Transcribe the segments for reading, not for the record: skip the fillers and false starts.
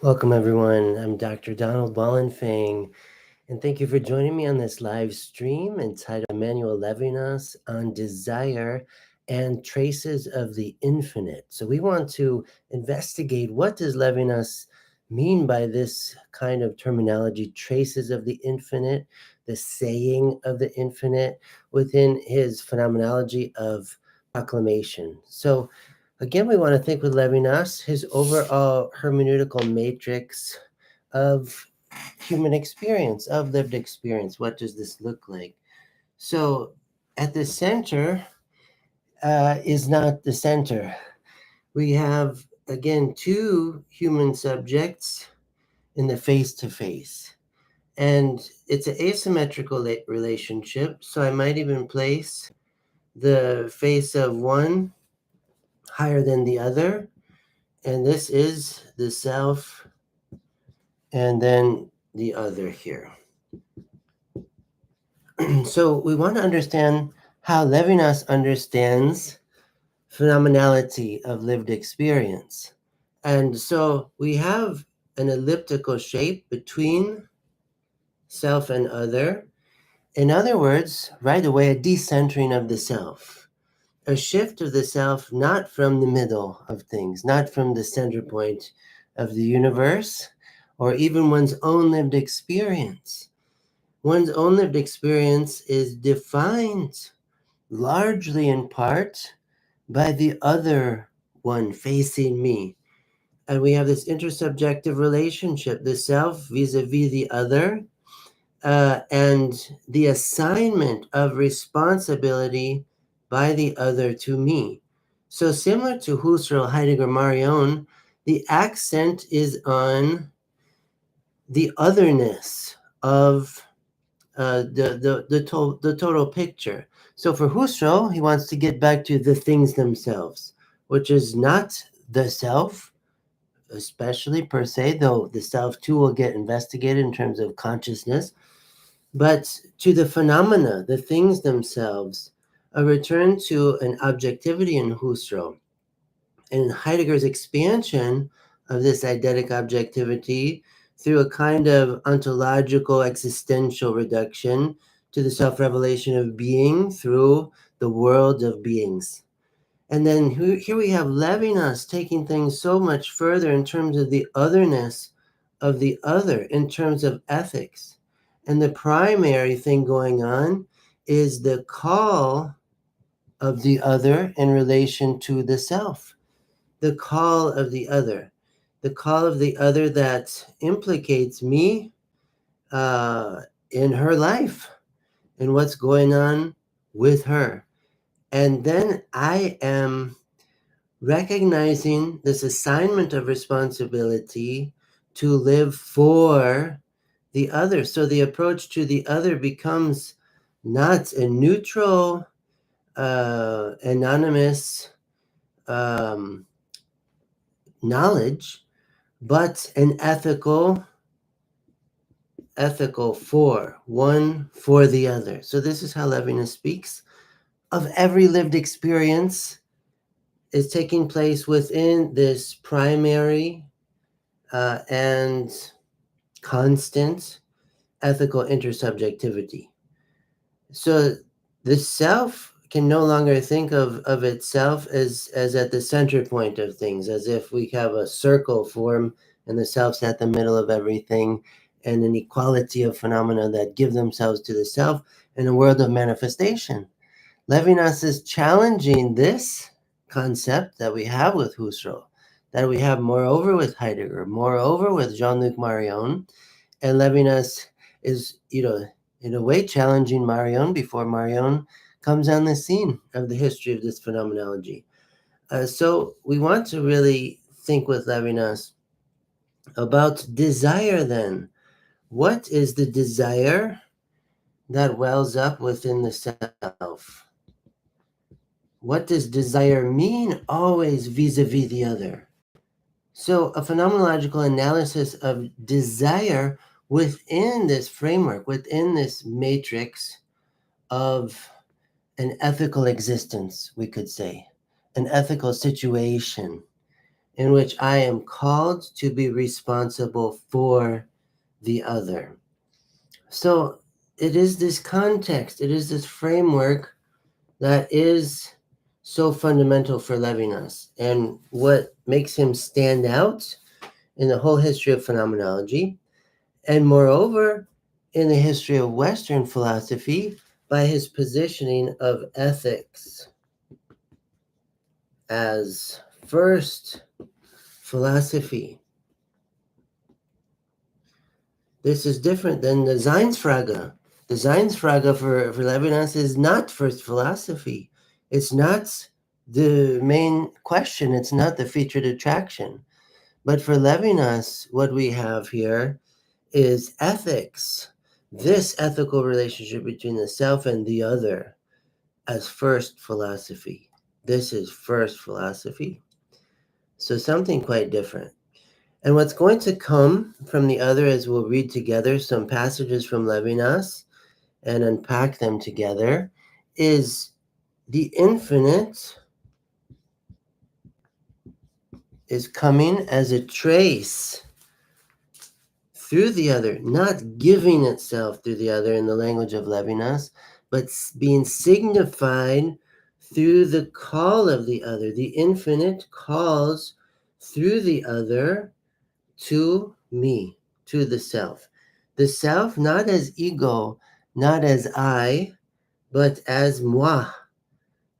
Welcome, everyone. I'm Dr. Donald Wallenfang, and thank you for joining me on this live stream entitled Emmanuel Levinas on Desire and Traces of the Infinite. So we want to investigate, what does Levinas mean by this kind of terminology, traces of the infinite, the saying of the infinite, within his phenomenology of proclamation. So again, we want to think with Levinas, his overall hermeneutical matrix of human experience, of lived experience. What does this look like? So, at the center is not the center. We have, again, two human subjects in the face to face. And it's an asymmetrical relationship. So, I might even place the face of one higher than the other. And this is the self, and then the other here. So we want to understand how Levinas understands phenomenality of lived experience. And so we have an elliptical shape between self and other. In other words, right away, a decentering of the self, a shift of the self, not from the middle of things, not from the center point of the universe, or even one's own lived experience. One's own lived experience is defined largely in part by the other one facing me. And we have this intersubjective relationship, the self vis-a-vis the other, and the assignment of responsibility by the other to me. So similar to Husserl, Heidegger, Marion, the accent is on the otherness of the total picture. So for Husserl, he wants to get back to the things themselves, which is not the self, especially per se, though the self too will get investigated in terms of consciousness, but to the phenomena, the things themselves, a return to an objectivity in Husserl. And Heidegger's expansion of this eidetic objectivity through a kind of ontological existential reduction to the self-revelation of being through the world of beings. And then here we have Levinas taking things so much further in terms of the otherness of the other, in terms of ethics. And the primary thing going on is the call of the other in relation to the self, the call of the other, the call of the other that implicates me in her life and what's going on with her. And then I am recognizing this assignment of responsibility to live for the other. So the approach to the other becomes not a neutral, anonymous knowledge, but an ethical for one, for the other. So this is how Levinas speaks of every lived experience is taking place within this primary and constant ethical intersubjectivity. So the self can no longer think of itself as at the center point of things, as if we have a circle form and the self's at the middle of everything, and an equality of phenomena that give themselves to the self in a world of manifestation. Levinas is challenging this concept that we have with Husserl, that we have moreover with Heidegger, moreover with Jean-Luc Marion, and Levinas is, in a way challenging Marion before Marion comes on the scene of the history of this phenomenology. So we want to really think with Levinas about desire then. What is the desire that wells up within the self? What does desire mean always vis-a-vis the other? So a phenomenological analysis of desire within this framework, within this matrix of an ethical existence, we could say, an ethical situation in which I am called to be responsible for the other. So it is this context, it is this framework that is so fundamental for Levinas, and what makes him stand out in the whole history of phenomenology, and moreover, in the history of Western philosophy, by his positioning of ethics as first philosophy. This is different than the Seinsfrage. The Seinsfrage for Levinas is not first philosophy. It's not the main question. It's not the featured attraction. But for Levinas, what we have here is ethics, this ethical relationship between the self and the other as first philosophy. This is first philosophy. So something quite different. And what's going to come from the other is we'll read together some passages from Levinas and unpack them together, is the infinite is coming as a trace through the other, not giving itself through the other in the language of Levinas, but being signified through the call of the other. The infinite calls through the other to me, to the self. The self not as ego, not as I, but as moi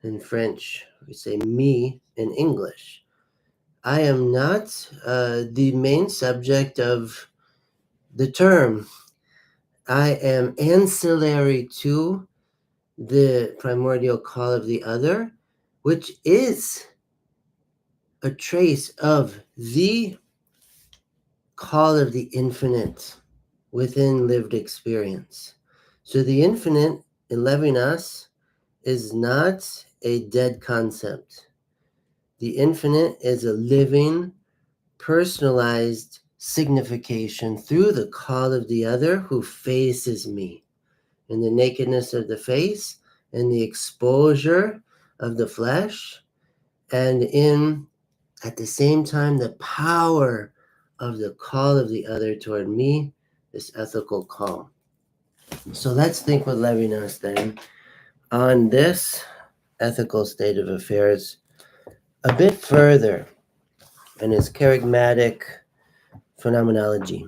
in French. We say me in English. I am not the main subject of the term. I am ancillary to the primordial call of the other, which is a trace of the call of the infinite within lived experience. So the infinite in Levinas is not a dead concept. The infinite is a living, personalized signification through the call of the other who faces me. In the nakedness of the face, in the exposure of the flesh, and in, at the same time, the power of the call of the other toward me, this ethical call. So let's think with Levinas then on this ethical state of affairs a bit further in his charismatic phenomenology.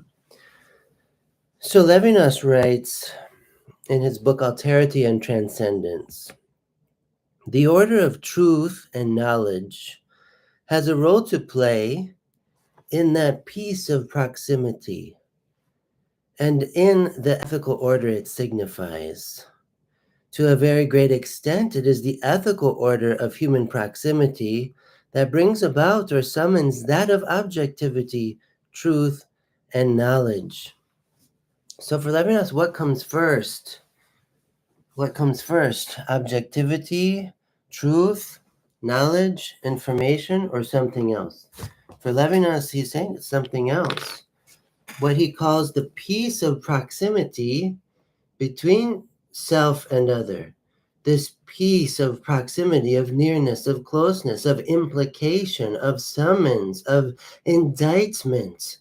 So Levinas writes in his book Alterity and Transcendence, the order of truth and knowledge has a role to play in that peace of proximity and in the ethical order it signifies. To a very great extent, it is the ethical order of human proximity that brings about or summons that of objectivity, truth, and knowledge. So for Levinas, what comes first? What comes first? Objectivity, truth, knowledge, information, or something else? For Levinas, he's saying it's something else. What he calls the peace of proximity between self and other. This peace of proximity, of nearness, of closeness, of implication, of summons, of indictment,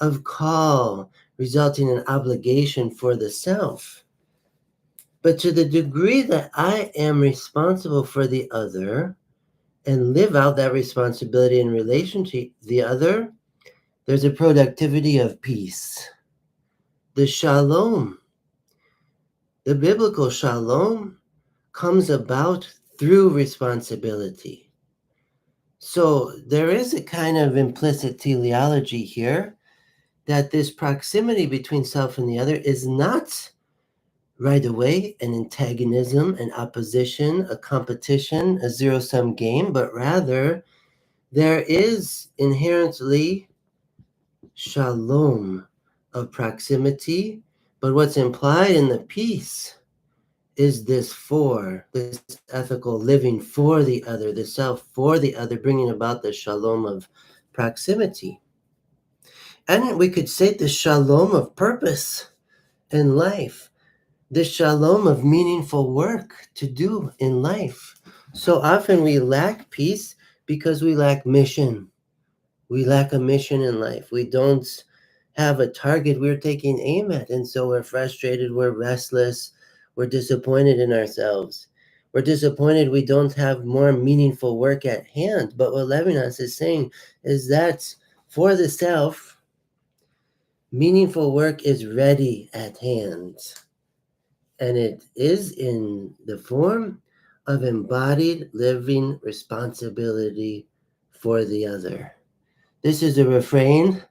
of call, resulting in obligation for the self. But to the degree that I am responsible for the other and live out that responsibility in relation to the other, there's a productivity of peace. The shalom, the biblical shalom, comes about through responsibility. So there is a kind of implicit teleology here that this proximity between self and the other is not right away an antagonism, an opposition, a competition, a zero-sum game, but rather there is inherently shalom of proximity, but what's implied in the peace is this ethical living for the other, the self for the other, bringing about the shalom of proximity. And we could say the shalom of purpose in life, the shalom of meaningful work to do in life. So often we lack peace because we lack mission. We lack a mission in life. We don't have a target we're taking aim at. And so we're frustrated, we're restless, we're disappointed in ourselves. We're disappointed we don't have more meaningful work at hand. But what Levinas is saying is that for the self, meaningful work is ready at hand. And it is in the form of embodied living responsibility for the other. This is a refrain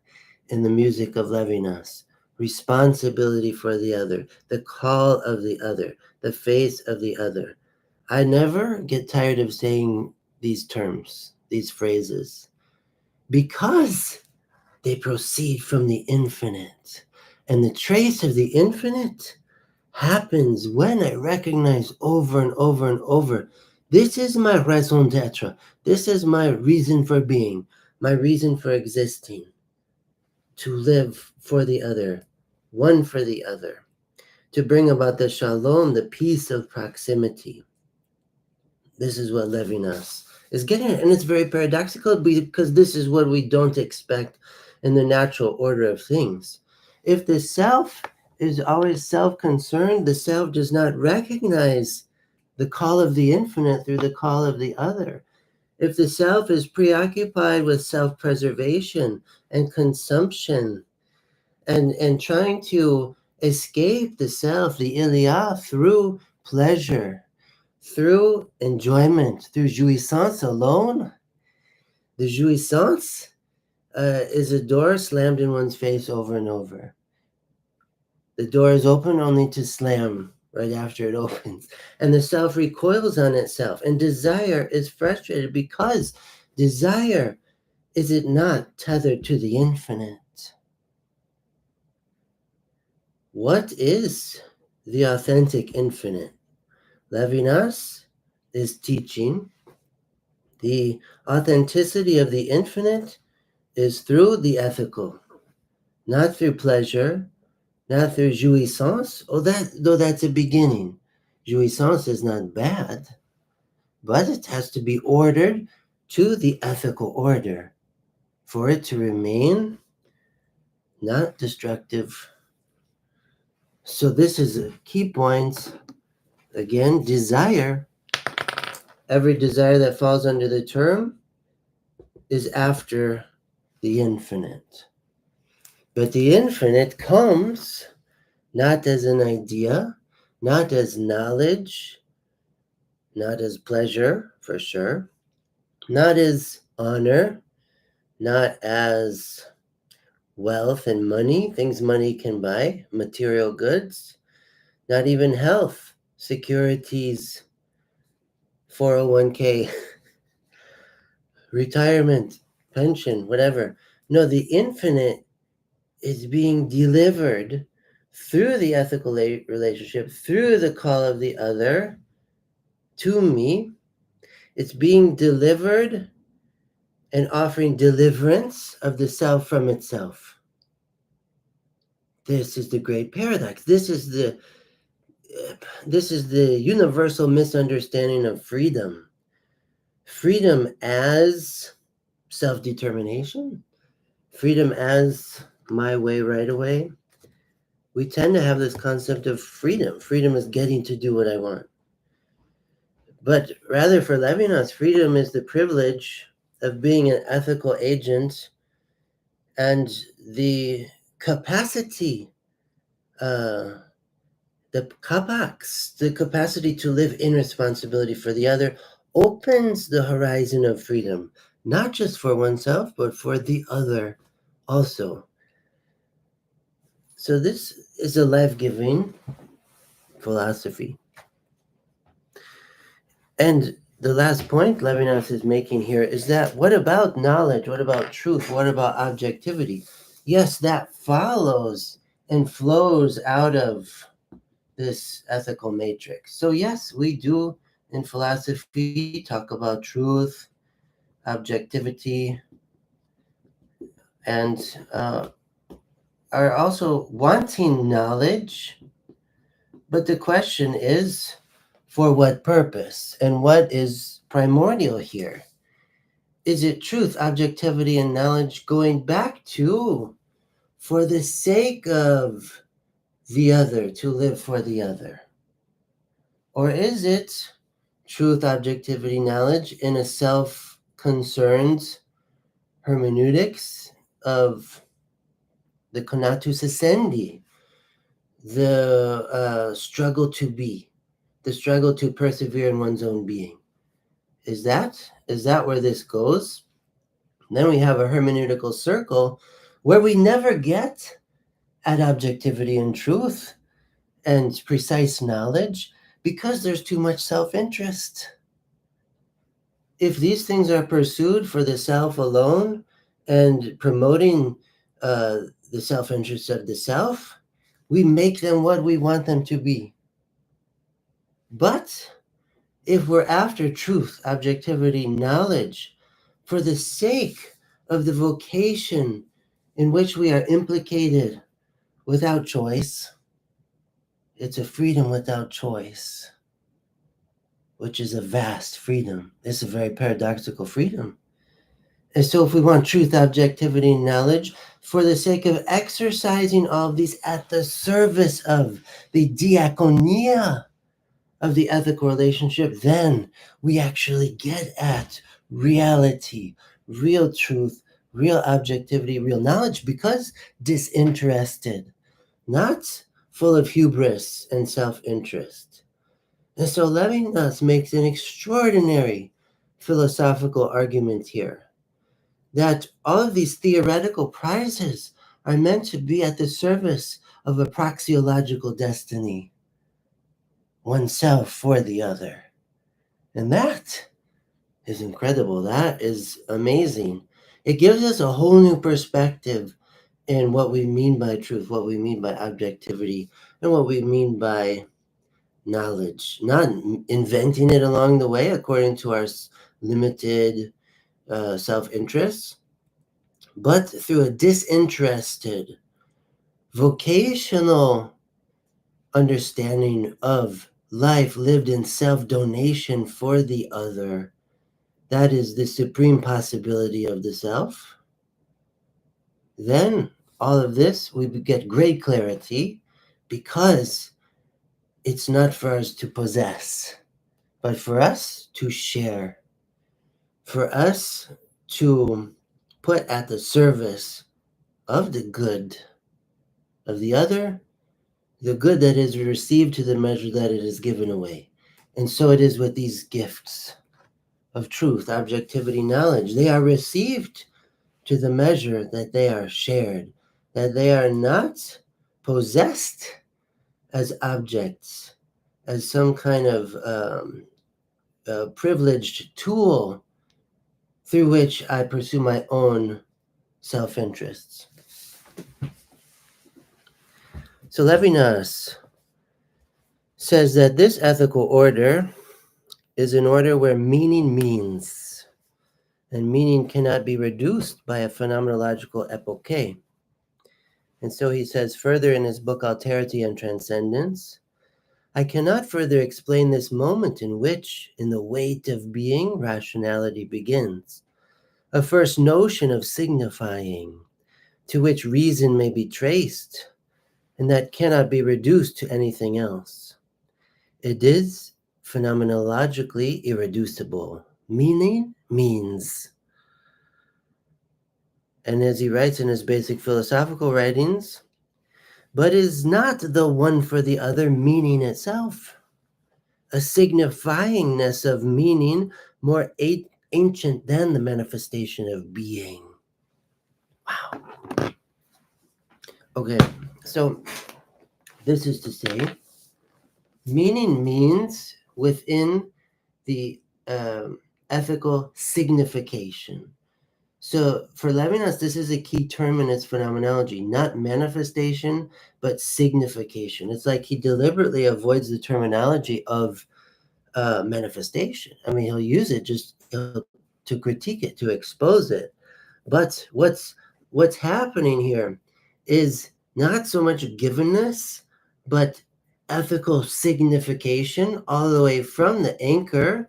in the music of Levinas. Responsibility for the other, the call of the other, the face of the other. I never get tired of saying these terms, these phrases, because they proceed from the infinite. And the trace of the infinite happens when I recognize over and over and over, this is my raison d'etre. This is my reason for being, my reason for existing. To live for the other, one for the other, to bring about the shalom, the peace of proximity. This is what Levinas is getting at. And it's very paradoxical because this is what we don't expect in the natural order of things. If the self is always self-concerned, the self does not recognize the call of the infinite through the call of the other. If the self is preoccupied with self-preservation and consumption and trying to escape the self, the ilia, through pleasure, through enjoyment, through jouissance alone, the jouissance is a door slammed in one's face over and over. The door is open only to slam right after it opens. And the self recoils on itself. And desire is frustrated because desire, is it not tethered to the infinite? What is the authentic infinite? Levinas is teaching the authenticity of the infinite is through the ethical, not through pleasure, not through jouissance, though that's a beginning. Jouissance is not bad, but it has to be ordered to the ethical order for it to remain not destructive. So this is a key point. Again, desire, every desire that falls under the term is after the infinite. But the infinite comes not as an idea, not as knowledge, not as pleasure, for sure, not as honor, not as wealth and money, things money can buy, material goods, not even health, securities, 401k, retirement, pension, whatever. No, the infinite is being delivered through the ethical relationship, through the call of the other to me. It's being delivered and offering deliverance of the self from itself. This is the great paradox. This is the universal misunderstanding of freedom. Freedom as self-determination, freedom as my way, right away. We tend to have this concept of freedom. Freedom is getting to do what I want. But rather for Levinas, freedom is the privilege of being an ethical agent and the capacity, the capax, the capacity to live in responsibility for the other opens the horizon of freedom, not just for oneself, but for the other also. So this is a life-giving philosophy. And the last point Levinas is making here is that what about knowledge? What about truth? What about objectivity? Yes, that follows and flows out of this ethical matrix. So yes, we do in philosophy talk about truth, objectivity, and are also wanting knowledge. But the question is, for what purpose? And what is primordial here Is it truth, objectivity, and knowledge going back to for the sake of the other, to live for the other? Or is it truth, objectivity, knowledge in a self concerned hermeneutics of the conatus essendi, the struggle to be, the struggle to persevere in one's own being? Is that where this goes? Then we have a hermeneutical circle where we never get at objectivity and truth and precise knowledge because there's too much self-interest. If these things are pursued for the self alone and promoting the self-interest of the self, we make them what we want them to be. But if we're after truth, objectivity, knowledge, for the sake of the vocation in which we are implicated without choice, it's a freedom without choice, which is a vast freedom. It's a very paradoxical freedom. And so if we want truth, objectivity, knowledge, for the sake of exercising all of these at the service of the diaconia of the ethical relationship, then we actually get at reality, real truth, real objectivity, real knowledge, because disinterested, not full of hubris and self-interest. And so Levinas makes an extraordinary philosophical argument here that all of these theoretical prizes are meant to be at the service of a praxeological destiny, oneself for the other. And that is incredible. That is amazing. It gives us a whole new perspective in what we mean by truth, what we mean by objectivity, and what we mean by knowledge. Not inventing it along the way according to our limited self-interest, but through a disinterested, vocational understanding of life lived in self-donation for the other. That is the supreme possibility of the self. Then all of this, we get great clarity because it's not for us to possess, but for us to share, for us to put at the service of the good of the other, the good that is received to the measure that it is given away. And so it is with these gifts of truth, objectivity, knowledge. They are received to the measure that they are shared, that they are not possessed as objects, as some kind of privileged tool through which I pursue my own self-interests. So Levinas says that this ethical order is an order where meaning means, and meaning cannot be reduced by a phenomenological epoche. And so he says further in his book Alterity and Transcendence, I cannot further explain this moment in which, in the weight of being, rationality begins, a first notion of signifying, to which reason may be traced, and that cannot be reduced to anything else. It is phenomenologically irreducible. Meaning means. And as he writes in his basic philosophical writings, but is not the one for the other meaning itself, a signifyingness of meaning more ancient than the manifestation of being. Wow. Okay, so this is to say, meaning means within the ethical signification. So for Levinas, this is a key term in his phenomenology, not manifestation, but signification. It's like he deliberately avoids the terminology of manifestation. I mean, he'll use it just to critique it, to expose it. But what's happening here is not so much givenness, but ethical signification all the way from the anchor,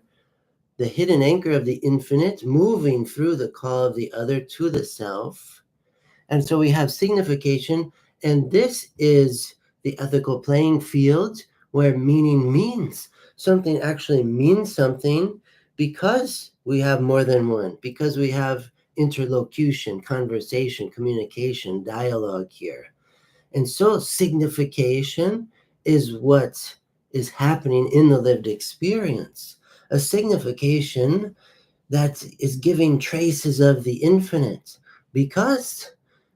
the hidden anchor of the infinite, moving through the call of the other to the self. And so we have signification, and this is the ethical playing field where meaning means something actually means something because we have more than one, because we have interlocution, conversation, communication, dialogue here. And so signification is what is happening in the lived experience. A signification that is giving traces of the infinite, because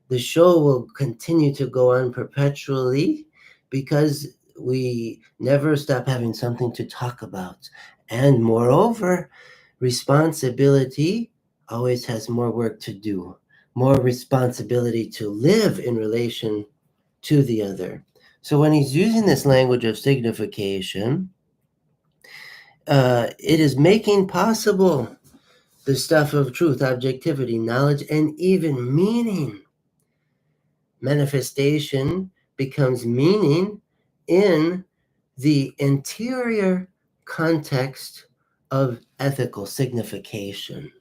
the show will continue to go on perpetually, because we never stop having something to talk about. And moreover, responsibility always has more work to do, more responsibility to live in relation to the other. So when he's using this language of signification, it is making possible the stuff of truth, objectivity, knowledge, and even meaning. Manifestation becomes meaning in the interior context of ethical signification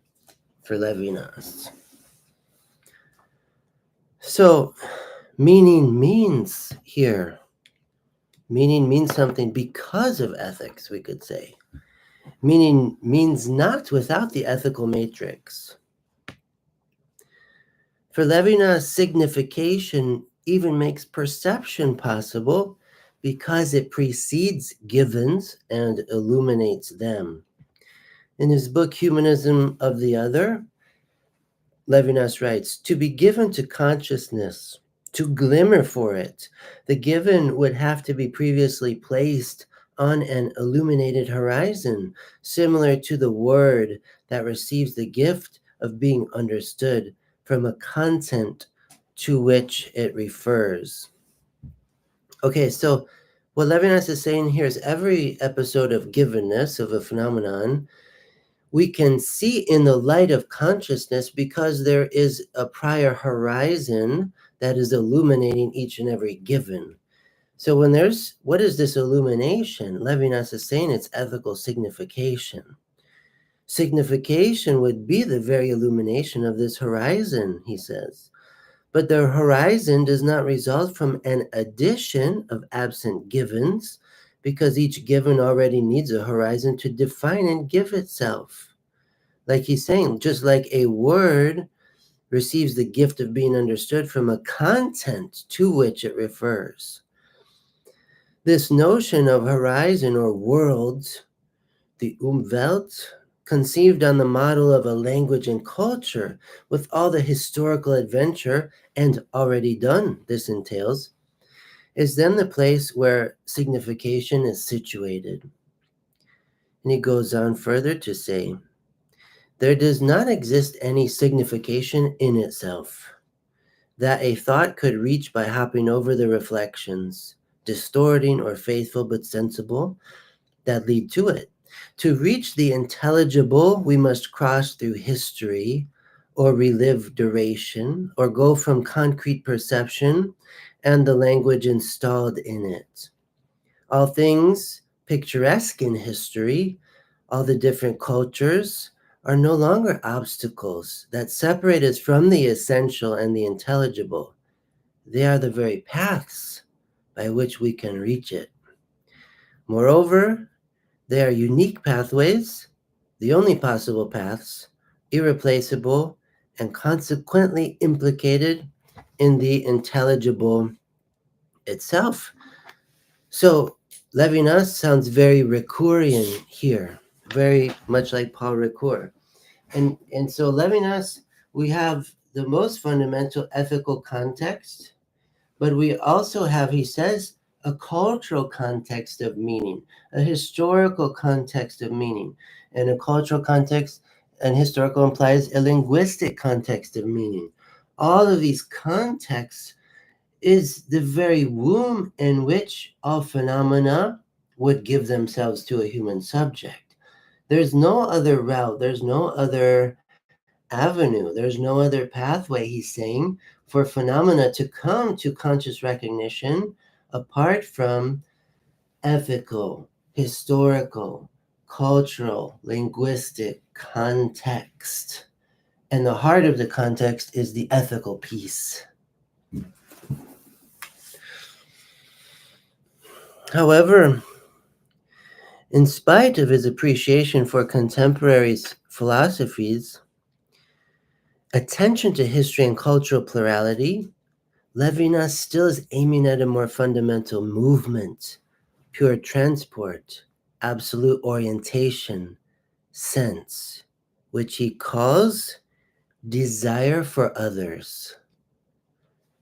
for Levinas. So, meaning means here. Meaning means something because of ethics, we could say. Meaning means not without the ethical matrix. For Levinas, signification even makes perception possible because it precedes givens and illuminates them. In his book, Humanism of the Other, Levinas writes, to be given to consciousness, to glimmer for it, the given would have to be previously placed on an illuminated horizon, similar to the word that receives the gift of being understood from a content to which it refers. Okay, so what Levinas is saying here is every episode of givenness of a phenomenon we can see in the light of consciousness because there is a prior horizon that is illuminating each and every given. So what is this illumination? Levinas is saying it's ethical signification. Signification would be the very illumination of this horizon, he says. But the horizon does not result from an addition of absent givens, because each given already needs a horizon to define and give itself. Like he's saying, just like a word receives the gift of being understood from a content to which it refers. This notion of horizon or worlds, the Umwelt, conceived on the model of a language and culture with all the historical adventure and already done this entails, is then the place where signification is situated. And he goes on further to say, there does not exist any signification in itself that a thought could reach by hopping over the reflections, distorting or faithful but sensible, that lead to it. To reach the intelligible, we must cross through history or relive duration or go from concrete perception and the language installed in it. All things picturesque in history, all the different cultures, are no longer obstacles that separate us from the essential and the intelligible. They are the very paths by which we can reach it. Moreover, they are unique pathways, the only possible paths, irreplaceable, and consequently implicated in the intelligible itself. So Levinas sounds very Ricoeurian here, very much like Paul Ricoeur. And so Levinas, we have the most fundamental ethical context, but we also have, he says, a cultural context of meaning, a historical context of meaning. And a cultural context and historical implies a linguistic context of meaning. All of these contexts is the very womb in which all phenomena would give themselves to a human subject. There's no other route, there's no other avenue, there's no other pathway, he's saying, for phenomena to come to conscious recognition apart from ethical, historical, cultural, linguistic context. And the heart of the context is the ethical piece. However, in spite of his appreciation for contemporary philosophies, attention to history and cultural plurality, Levinas still is aiming at a more fundamental movement, pure transport, absolute orientation, sense, which he calls desire for others.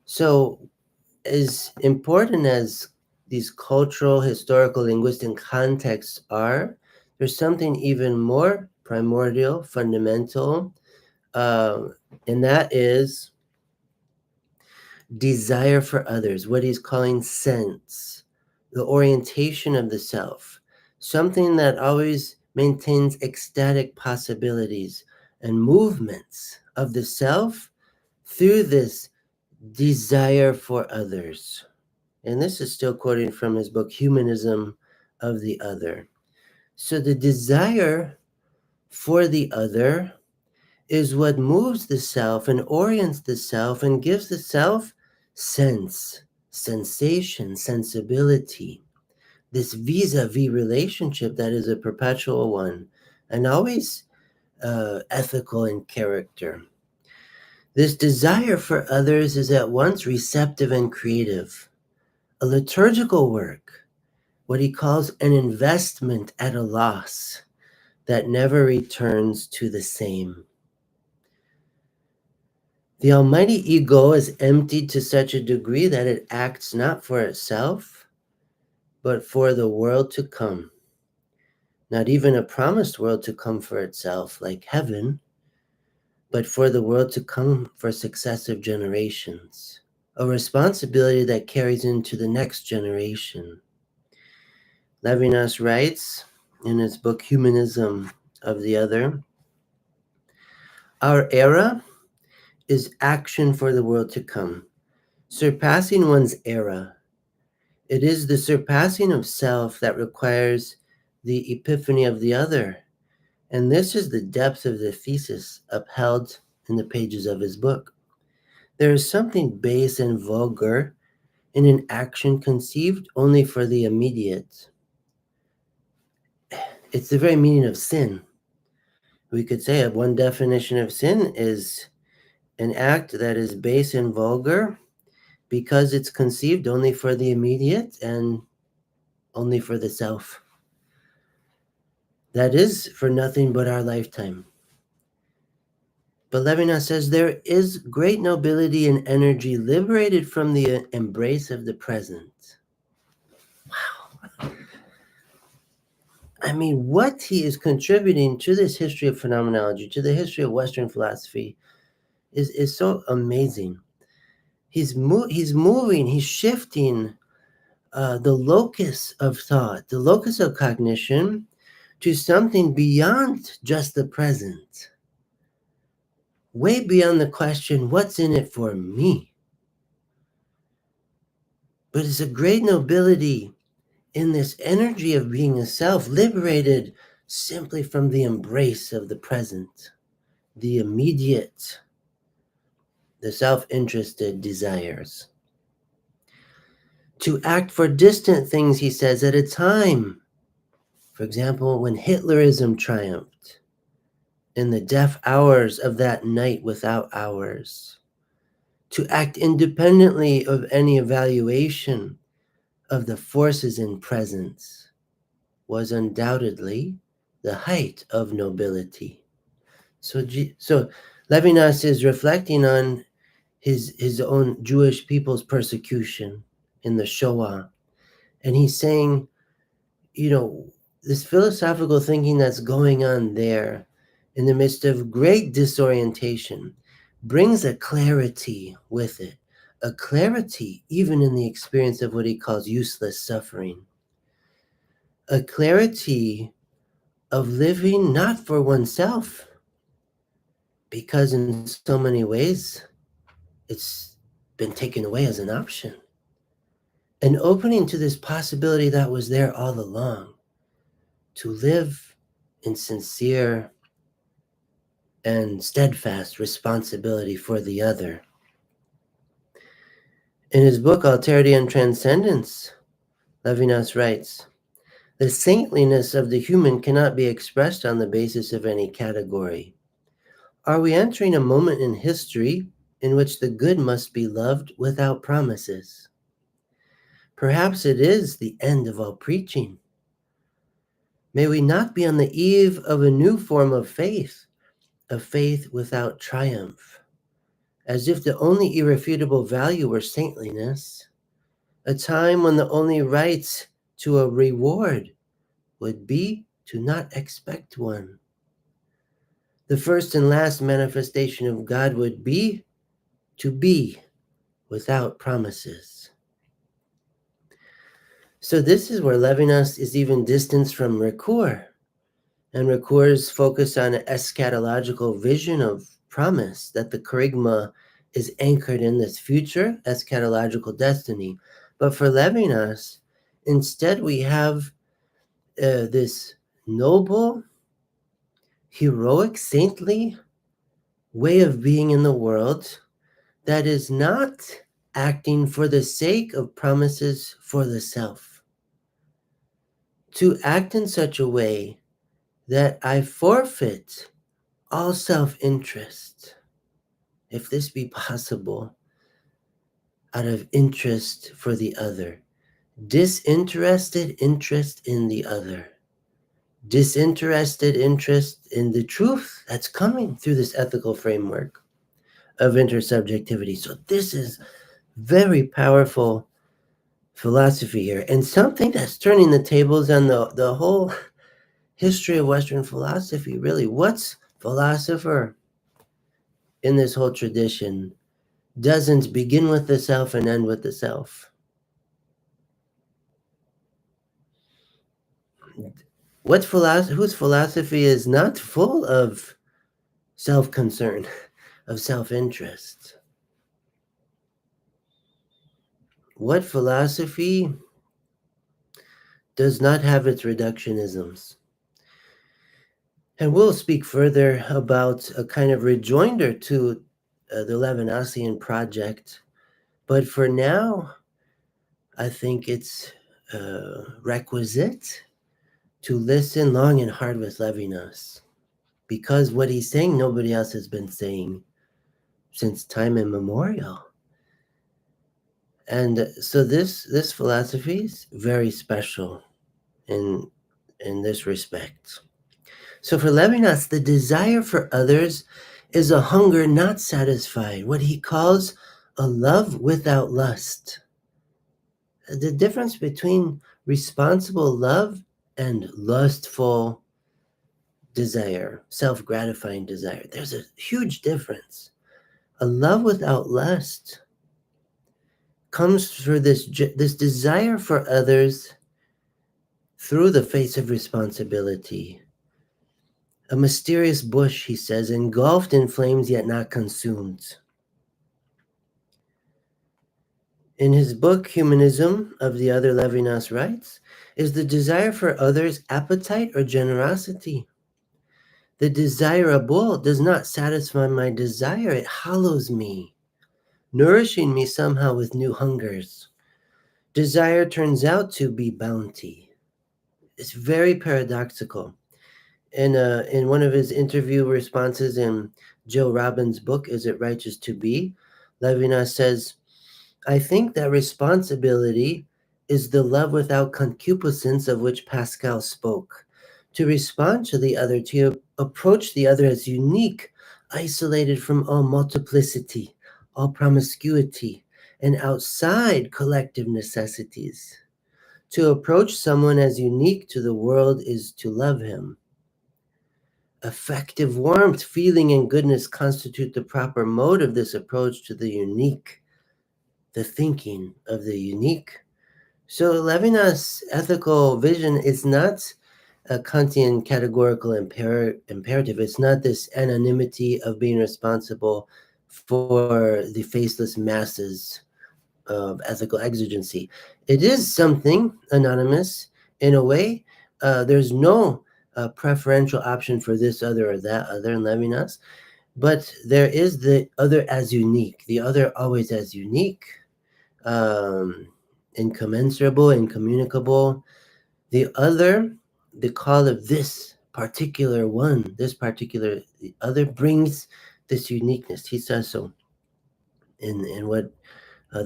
So, as important as these cultural, historical, linguistic contexts are, there's something even more primordial, fundamental, uh, and that is desire for others, what he's calling sense, the orientation of the self, something that always maintains ecstatic possibilities and movements of the self through this desire for others. And this is still quoting from his book, Humanism of the Other. So the desire for the other is what moves the self and orients the self and gives the self sense, sensation, sensibility. This vis-a-vis relationship that is a perpetual one and always ethical in character. This desire for others is at once receptive and creative, a liturgical work, what he calls an investment at a loss that never returns to the same. The almighty ego is emptied to such a degree that it acts not for itself, but for the world to come. Not even a promised world to come for itself, like heaven, but for the world to come for successive generations. A responsibility that carries into the next generation. Levinas writes in his book Humanism of the Other, our era is action for the world to come, surpassing one's era. It is the surpassing of self that requires the epiphany of the other. And this is the depth of the thesis upheld in the pages of his book. There is something base and vulgar in an action conceived only for the immediate. It's the very meaning of sin. We could say one definition of sin is an act that is base and vulgar because it's conceived only for the immediate and only for the self. That is for nothing but our lifetime. But Levinas says there is great nobility and energy liberated from the embrace of the present. Wow. I mean, what he is contributing to this history of phenomenology, to the history of Western philosophy, is so amazing. He's moving, he's shifting the locus of thought, the locus of cognition, to something beyond just the present, way beyond the question, what's in it for me? But it's a great nobility in this energy of being a self, liberated simply from the embrace of the present, the immediate, the self-interested desires. To act for distant things, he says, at a time, for example, when Hitlerism triumphed, in the deaf hours of that night without hours, to act independently of any evaluation of the forces in presence was undoubtedly the height of nobility. So Levinas is reflecting on his own Jewish people's persecution in the Shoah. And he's saying, this philosophical thinking that's going on there in the midst of great disorientation brings a clarity with it, a clarity even in the experience of what he calls useless suffering, a clarity of living not for oneself, because in so many ways it's been taken away as an option, and opening to this possibility that was there all along, to live in sincere and steadfast responsibility for the other. In his book, Alterity and Transcendence, Levinas writes, "The saintliness of the human cannot be expressed on the basis of any category. Are we entering a moment in history in which the good must be loved without promises? Perhaps it is the end of all preaching. May we not be on the eve of a new form of faith, a faith without triumph, as if the only irrefutable value were saintliness, a time when the only right to a reward would be to not expect one. The first and last manifestation of God would be to be without promises." So this is where Levinas is even distanced from Ricoeur, and Ricoeur's focus on an eschatological vision of promise, that the kerygma is anchored in this future eschatological destiny. But for Levinas, instead we have this noble, heroic, saintly way of being in the world that is not acting for the sake of promises for the self. To act in such a way that I forfeit all self-interest, if this be possible, out of interest for the other. Disinterested interest in the other. Disinterested interest in the truth that's coming through this ethical framework of intersubjectivity. So this is very powerful philosophy here, and something that's turning the tables on the whole history of Western philosophy, really. What's philosopher in this whole tradition doesn't begin with the self and end with the self? Whose philosophy is not full of self-concern, of self-interest? What philosophy does not have its reductionisms? And we'll speak further about a kind of rejoinder to the Levinasian project. But for now, I think it's requisite to listen long and hard with Levinas, because what he's saying, nobody else has been saying since time immemorial. And so this philosophy is very special in this respect. So for Levinas, the desire for others is a hunger not satisfied, what he calls a love without lust. The difference between responsible love and lustful desire, self-gratifying desire, there's a huge difference. A love without lust comes through this desire for others through the face of responsibility. A mysterious bush, he says, engulfed in flames yet not consumed. In his book, Humanism of the Other, Levinas writes, "Is the desire for others appetite or generosity? The desirable does not satisfy my desire, it hollows me, nourishing me somehow with new hungers. Desire turns out to be bounty." It's very paradoxical. In one of his interview responses in Joe Robbins' book, Is It Righteous to Be?, Levinas says, "I think that responsibility is the love without concupiscence of which Pascal spoke. To respond to the other, to approach the other as unique, isolated from all multiplicity, all promiscuity, and outside collective necessities. To approach someone as unique to the world is to love him. Affective warmth, feeling, and goodness constitute the proper mode of this approach to the unique, the thinking of the unique." So Levinas' ethical vision is not a Kantian categorical imperative. It's not this anonymity of being responsible for the faceless masses of ethical exigency. It is something anonymous in a way. There's no a preferential option for this other or that other in Levinas, but there is the other as unique, the other always as unique, incommensurable, incommunicable. The other, the call of this particular one, this particular the other brings this uniqueness. He says so in what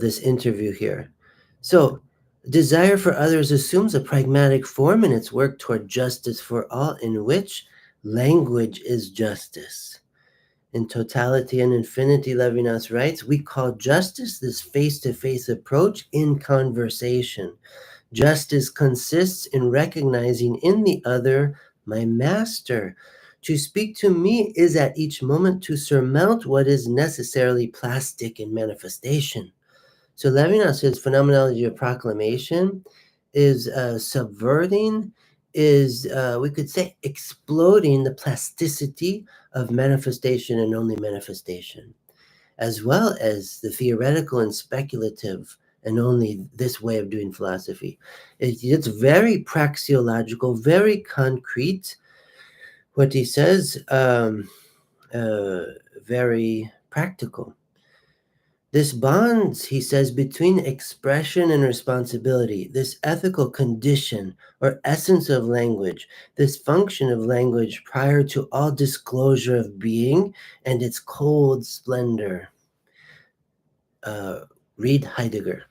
this interview here. So, desire for others assumes a pragmatic form in its work toward justice for all, in which language is justice. In Totality and Infinity, Levinas writes, we call justice this face to face approach in conversation. Justice consists in recognizing in the other my master. To speak to me is at each moment to surmount what is necessarily plastic in manifestation. So Levinas's phenomenology of proclamation is subverting, is we could say exploding the plasticity of manifestation and only manifestation, as well as the theoretical and speculative and only this way of doing philosophy. It's very praxeological, very concrete. What he says, very practical. This bonds, he says, between expression and responsibility, this ethical condition or essence of language, this function of language prior to all disclosure of being and its cold splendor. Read Heidegger.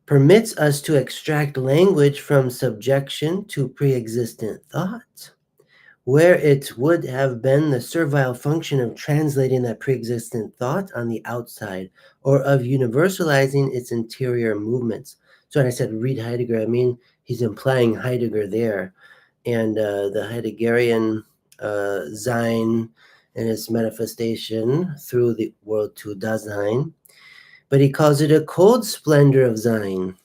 Permits us to extract language from subjection to pre-existent thought, where it would have been the servile function of translating that pre-existent thought on the outside, or of universalizing its interior movements. So when I said read Heidegger, I mean he's implying Heidegger there, and the Heideggerian Sein and its manifestation through the world to Dasein, but he calls it a cold splendor of Sein.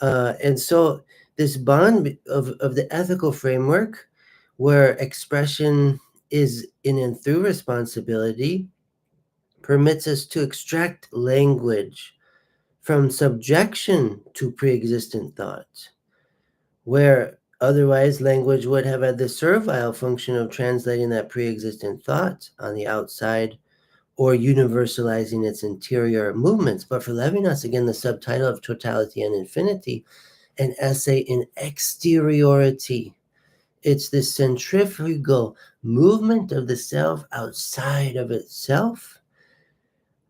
And so this bond of the ethical framework where expression is in and through responsibility permits us to extract language from subjection to pre-existent thought, where otherwise language would have had the servile function of translating that pre-existent thought on the outside or universalizing its interior movements. But for Levinas, again, the subtitle of Totality and Infinity, an essay in exteriority. It's the centrifugal movement of the self outside of itself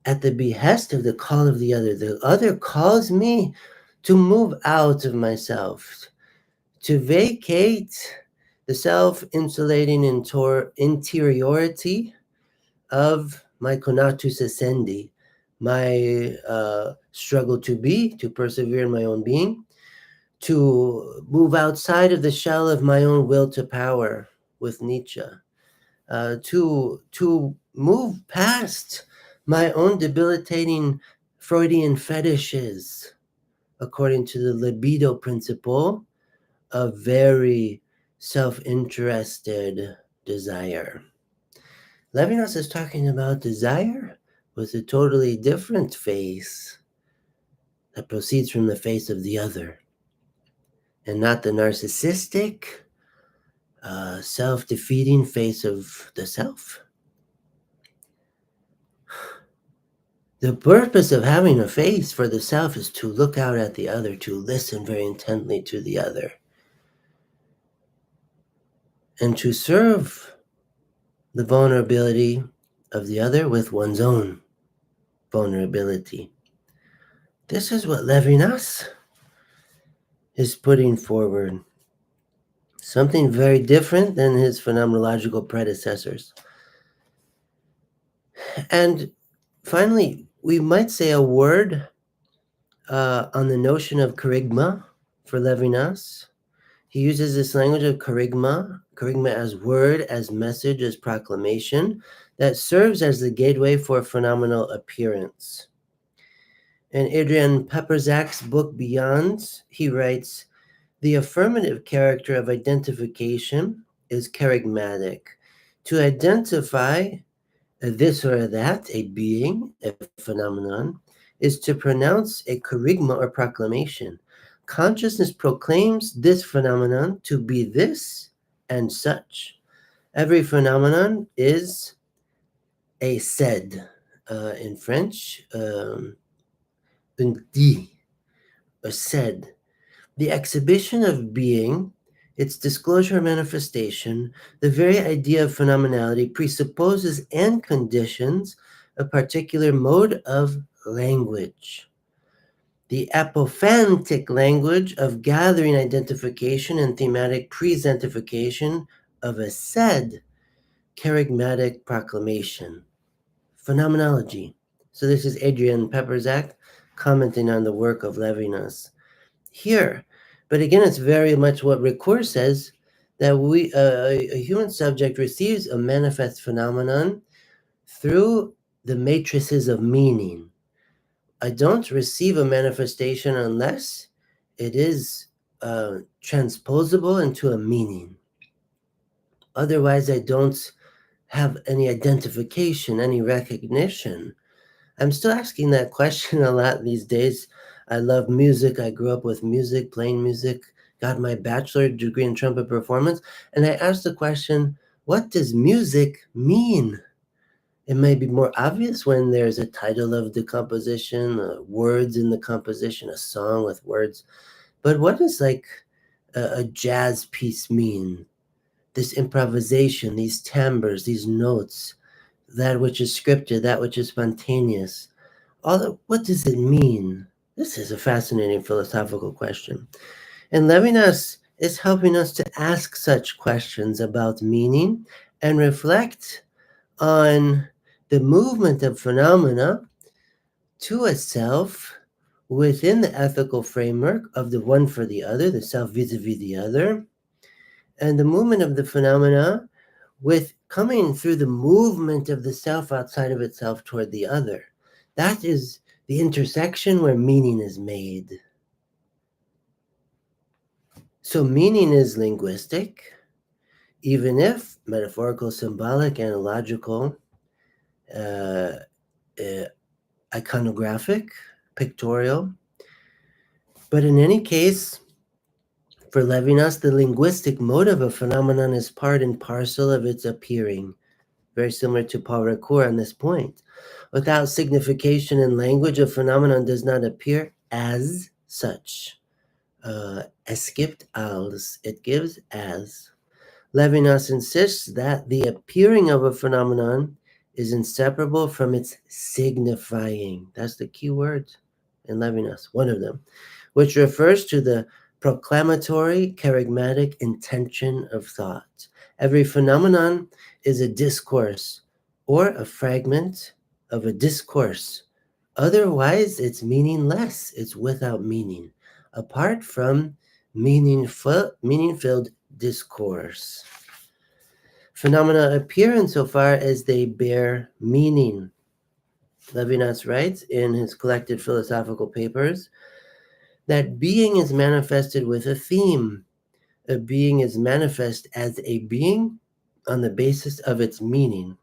at the behest of the call of the other. The other calls me to move out of myself, to vacate the self-insulating interiority of my conatus essendi, my struggle to be, to persevere in my own being, to move outside of the shell of my own will to power with Nietzsche, to move past my own debilitating Freudian fetishes, according to the libido principle of very self-interested desire. Levinas is talking about desire with a totally different face that proceeds from the face of the other, and not the narcissistic, self-defeating face of the self. The purpose of having a face for the self is to look out at the other, to listen very intently to the other, and to serve the vulnerability of the other with one's own vulnerability. This is what Levinas is putting forward. Something very different than his phenomenological predecessors. And finally, we might say a word on the notion of kerygma for Levinas. He uses this language of kerygma as word, as message, as proclamation, that serves as the gateway for phenomenal appearance. In Adrian Pepperzak's book Beyond, he writes, the affirmative character of identification is kerygmatic. To identify this or that, a being, a phenomenon, is to pronounce a kerygma or proclamation. Consciousness proclaims this phenomenon to be this and such. Every phenomenon is a said. In French, un dit, a said. The exhibition of being, its disclosure or manifestation, the very idea of phenomenality presupposes and conditions a particular mode of language. The apophantic language of gathering identification and thematic presentification of a said charismatic proclamation. Phenomenology. So this is Adrian Pepperzak commenting on the work of Levinas here. But again, it's very much what Ricoeur says, that a human subject receives a manifest phenomenon through the matrices of meaning. I don't receive a manifestation unless it is transposable into a meaning. Otherwise, I don't have any identification, any recognition. I'm still asking that question a lot these days. I love music. I grew up with music, playing music, got my bachelor degree in trumpet performance. And I asked the question, what does music mean? It may be more obvious when there's a title of the composition, words in the composition, a song with words. But what does like a jazz piece mean? This improvisation, these timbres, these notes, that which is scripted, that which is spontaneous. What does it mean? This is a fascinating philosophical question. And Levinas is helping us to ask such questions about meaning and reflect on the movement of phenomena to a self within the ethical framework of the one for the other, the self vis-a-vis the other, and the movement of the phenomena with coming through the movement of the self outside of itself toward the other. That is the intersection where meaning is made. So meaning is linguistic, even if metaphorical, symbolic, analogical, uh, iconographic, pictorial. But in any case, for Levinas, the linguistic mode of a phenomenon is part and parcel of its appearing, very similar to Paul Ricoeur on this point. Without signification in language, a phenomenon does not appear as such. Escipt als, it gives as. Levinas insists that the appearing of a phenomenon is inseparable from its signifying. That's the key word in Levinas, one of them, which refers to the proclamatory, charismatic intention of thought. Every phenomenon is a discourse or a fragment of a discourse. Otherwise, it's meaningless. It's without meaning, apart from meaning-filled discourse. Phenomena appear insofar as they bear meaning. Levinas writes in his collected philosophical papers that being is manifested with a theme. A being is manifest as a being on the basis of its meaning.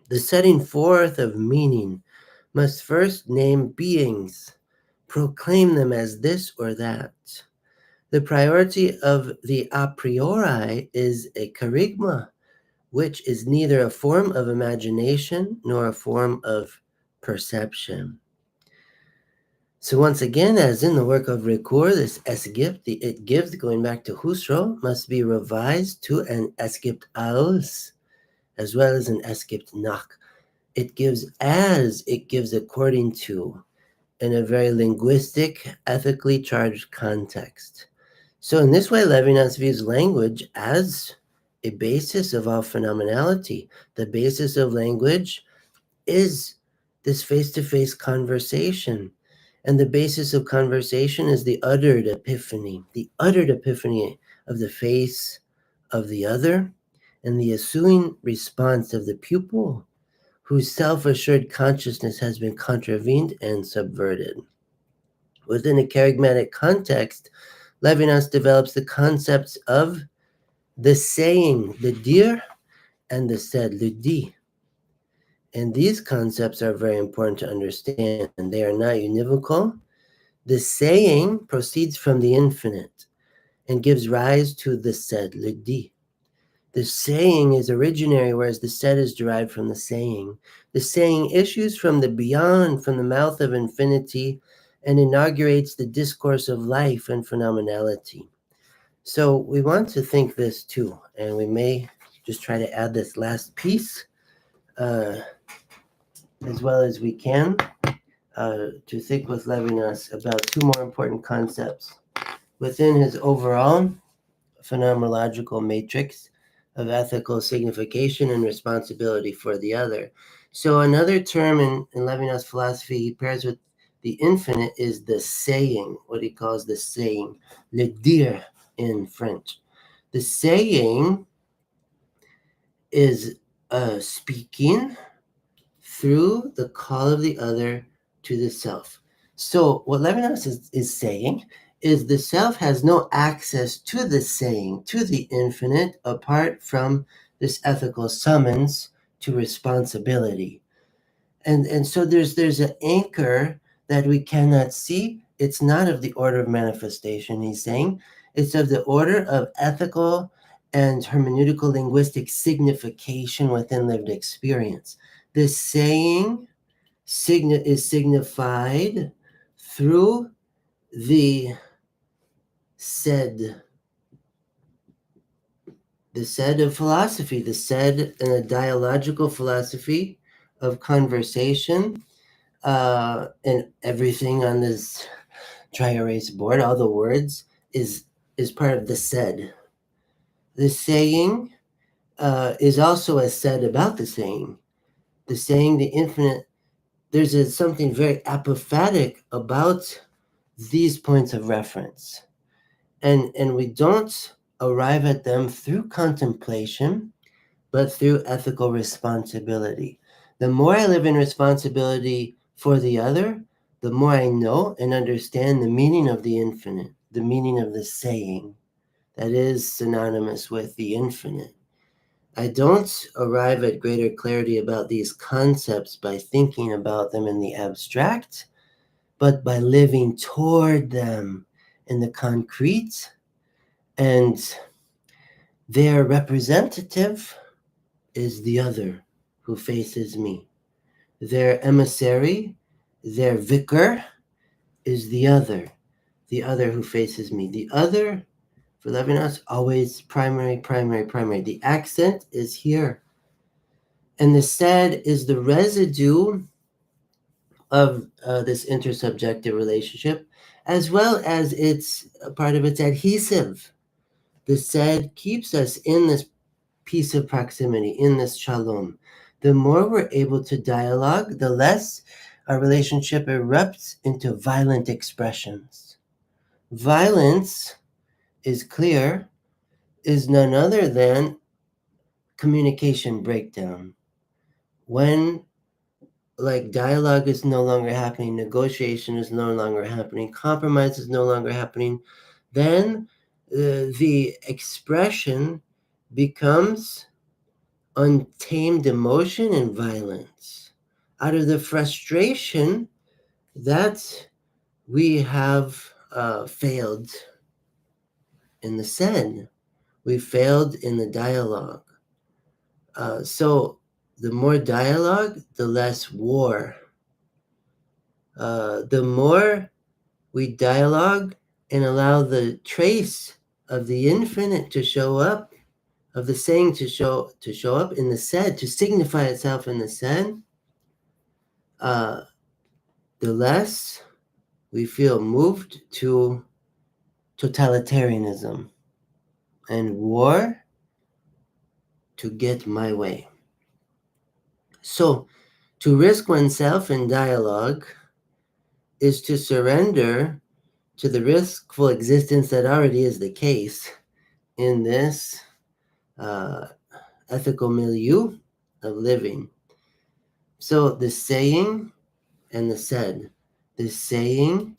The setting forth of meaning must first name beings, proclaim them as this or that. The priority of the a priori is a kerygma, which is neither a form of imagination nor a form of perception. So once again, as in the work of Ricoeur, this esgipt, the it gives, going back to Husserl, must be revised to an esgipt aus, as well as an esgipt nach. It gives as, it gives according to, in a very linguistic, ethically charged context. So in this way, Levinas views language as a basis of all phenomenality. The basis of language is this face-to-face conversation. And the basis of conversation is the uttered epiphany of the face of the other and the ensuing response of the pupil whose self-assured consciousness has been contravened and subverted. Within a charismatic context, Levinas develops the concepts of the saying, le dire, and the said, le dit. And these concepts are very important to understand. They are not univocal. The saying proceeds from the infinite and gives rise to the said, le dit. The saying is originary, whereas the said is derived from the saying. The saying issues from the beyond, from the mouth of infinity, and inaugurates the discourse of life and phenomenality. So we want to think this too, and we may just try to add this last piece as well as we can to think with Levinas about two more important concepts within his overall phenomenological matrix of ethical signification and responsibility for the other. So another term in Levinas' philosophy he pairs with the infinite is the saying, what he calls the saying, le dire in French. The saying is speaking through the call of the other to the self. So what Levinas is saying is the self has no access to the saying, to the infinite, apart from this ethical summons to responsibility. And so there's an anchor that we cannot see. It's not of the order of manifestation, he's saying. It's of the order of ethical and hermeneutical linguistic signification within lived experience. This saying is signified through the said of philosophy, the said in a dialogical philosophy of conversation, and everything on this dry erase board, all the words, is part of the said. The saying is also as said about the saying. The saying, the infinite, there's something very apophatic about these points of reference. And we don't arrive at them through contemplation, but through ethical responsibility. The more I live in responsibility for the other, the more I know and understand the meaning of the infinite, the meaning of the saying that is synonymous with the infinite. I don't arrive at greater clarity about these concepts by thinking about them in the abstract, but by living toward them in the concrete. And their representative is the other who faces me. Their emissary, their vicar, is the other who faces me. The other, for Levinas, always primary, primary, primary. The accent is here. And the said is the residue of this intersubjective relationship, as well as it's part of its adhesive. The said keeps us in this piece of proximity, in this shalom. The more we're able to dialogue, the less our relationship erupts into violent expressions. Violence is clear, is none other than communication breakdown. When dialogue is no longer happening, negotiation is no longer happening, compromise is no longer happening, then the expression becomes untamed emotion and violence. Out of the frustration that we have failed in the said, we failed in the dialogue. So the more dialogue, the less war. The more we dialogue and allow the trace of the infinite to show up, of the saying to show up in the said, to signify itself in the said, the less we feel moved to totalitarianism and war to get my way. So to risk oneself in dialogue is to surrender to the riskful existence that already is the case in this ethical milieu of living. So the saying and the said. The saying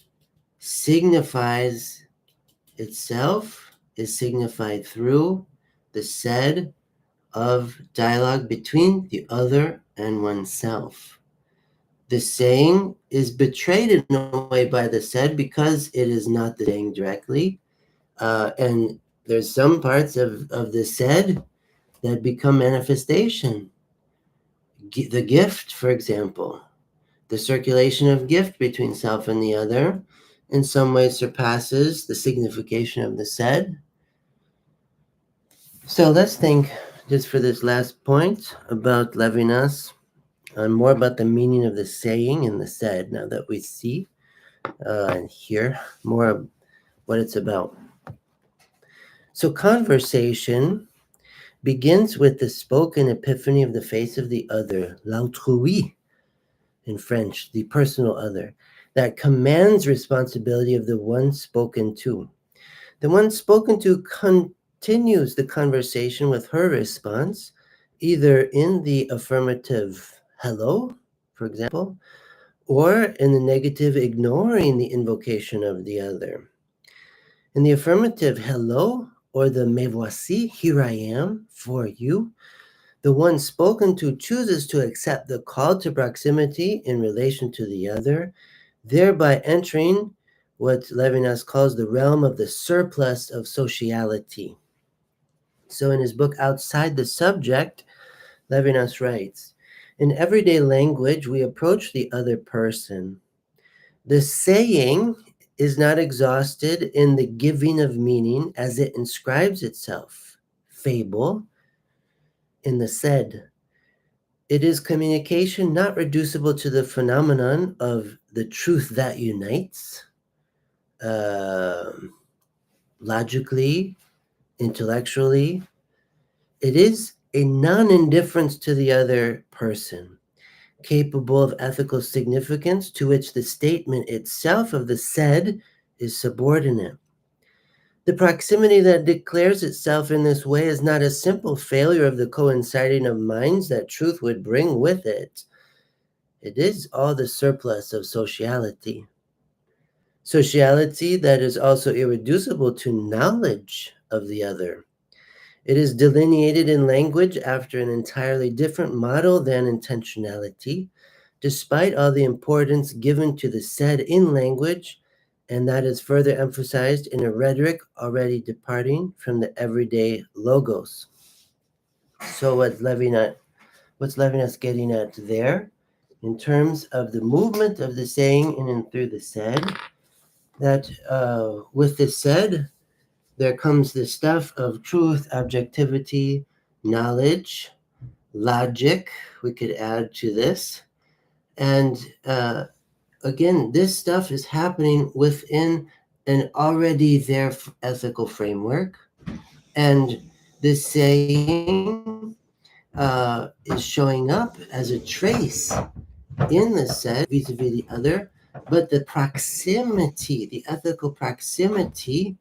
signifies itself, is signified through the said of dialogue between the other and oneself. The saying is betrayed in a way by the said because it is not the saying directly. And there's some parts of the said that become manifestation. The gift, for example, the circulation of gift between self and the other in some ways surpasses the signification of the said. So let's think, just for this last point, about Levinas, and more about the meaning of the saying and the said, now that we see and hear more of what it's about. So conversation begins with the spoken epiphany of the face of the other, l'autrui in French, the personal other, that commands responsibility of the one spoken to. The one spoken to continues the conversation with her response, either in the affirmative hello, for example, or in the negative ignoring the invocation of the other. In the affirmative hello, or the me voici, here I am for you, the one spoken to chooses to accept the call to proximity in relation to the other, thereby entering what Levinas calls the realm of the surplus of sociality. So in his book Outside the Subject, Levinas writes, in everyday language, we approach the other person. The saying is not exhausted in the giving of meaning as it inscribes itself, fable, in the said. It is communication not reducible to the phenomenon of the truth that unites, logically, intellectually. It is a non-indifference to the other person, capable of ethical significance to which the statement itself of the said is subordinate. The proximity that declares itself in this way is not a simple failure of the coinciding of minds that truth would bring with it. It is all the surplus of sociality. Sociality that is also irreducible to knowledge of the other. It is delineated in language after an entirely different model than intentionality, despite all the importance given to the said in language, and that is further emphasized in a rhetoric already departing from the everyday logos. So what's Levinas getting at there, in terms of the movement of the saying in and through the said, that with the said, there comes the stuff of truth, objectivity, knowledge, logic, we could add to this. And again, this stuff is happening within an already there ethical framework. And this saying is showing up as a trace in the said vis-a-vis the other, but the proximity, the ethical proximity,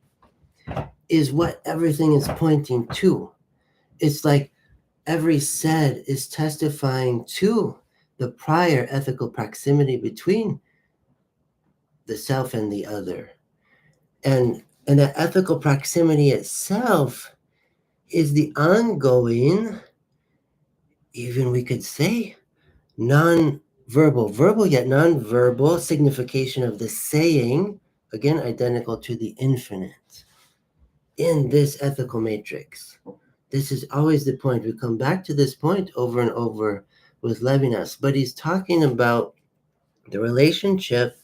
is what everything is pointing to. It's like every said is testifying to the prior ethical proximity between the self and the other. And that ethical proximity itself is the ongoing, even we could say, verbal yet non-verbal signification of the saying, again, identical to the infinite in this ethical matrix. This is always the point. We come back to this point over and over with Levinas, but he's talking about the relationship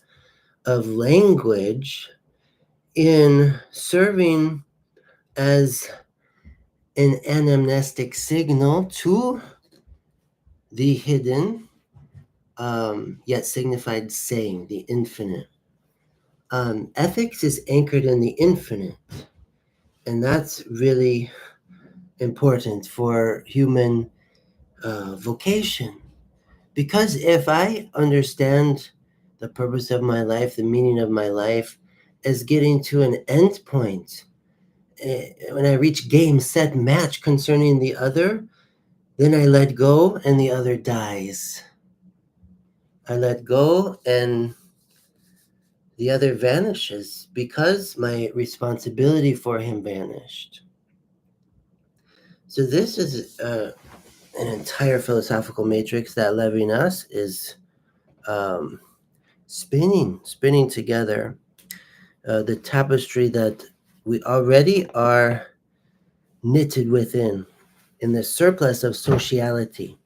of language in serving as an anamnestic signal to the hidden, yet signified saying, the infinite. Ethics is anchored in the infinite, and that's really important for human vocation. Because if I understand the purpose of my life, the meaning of my life, as getting to an end point, when I reach game, set, match concerning the other, then I let go and the other dies. I let go and the other vanishes because my responsibility for him vanished. So this is an entire philosophical matrix that Levinas is spinning together, the tapestry that we already are knitted within in the surplus of sociality.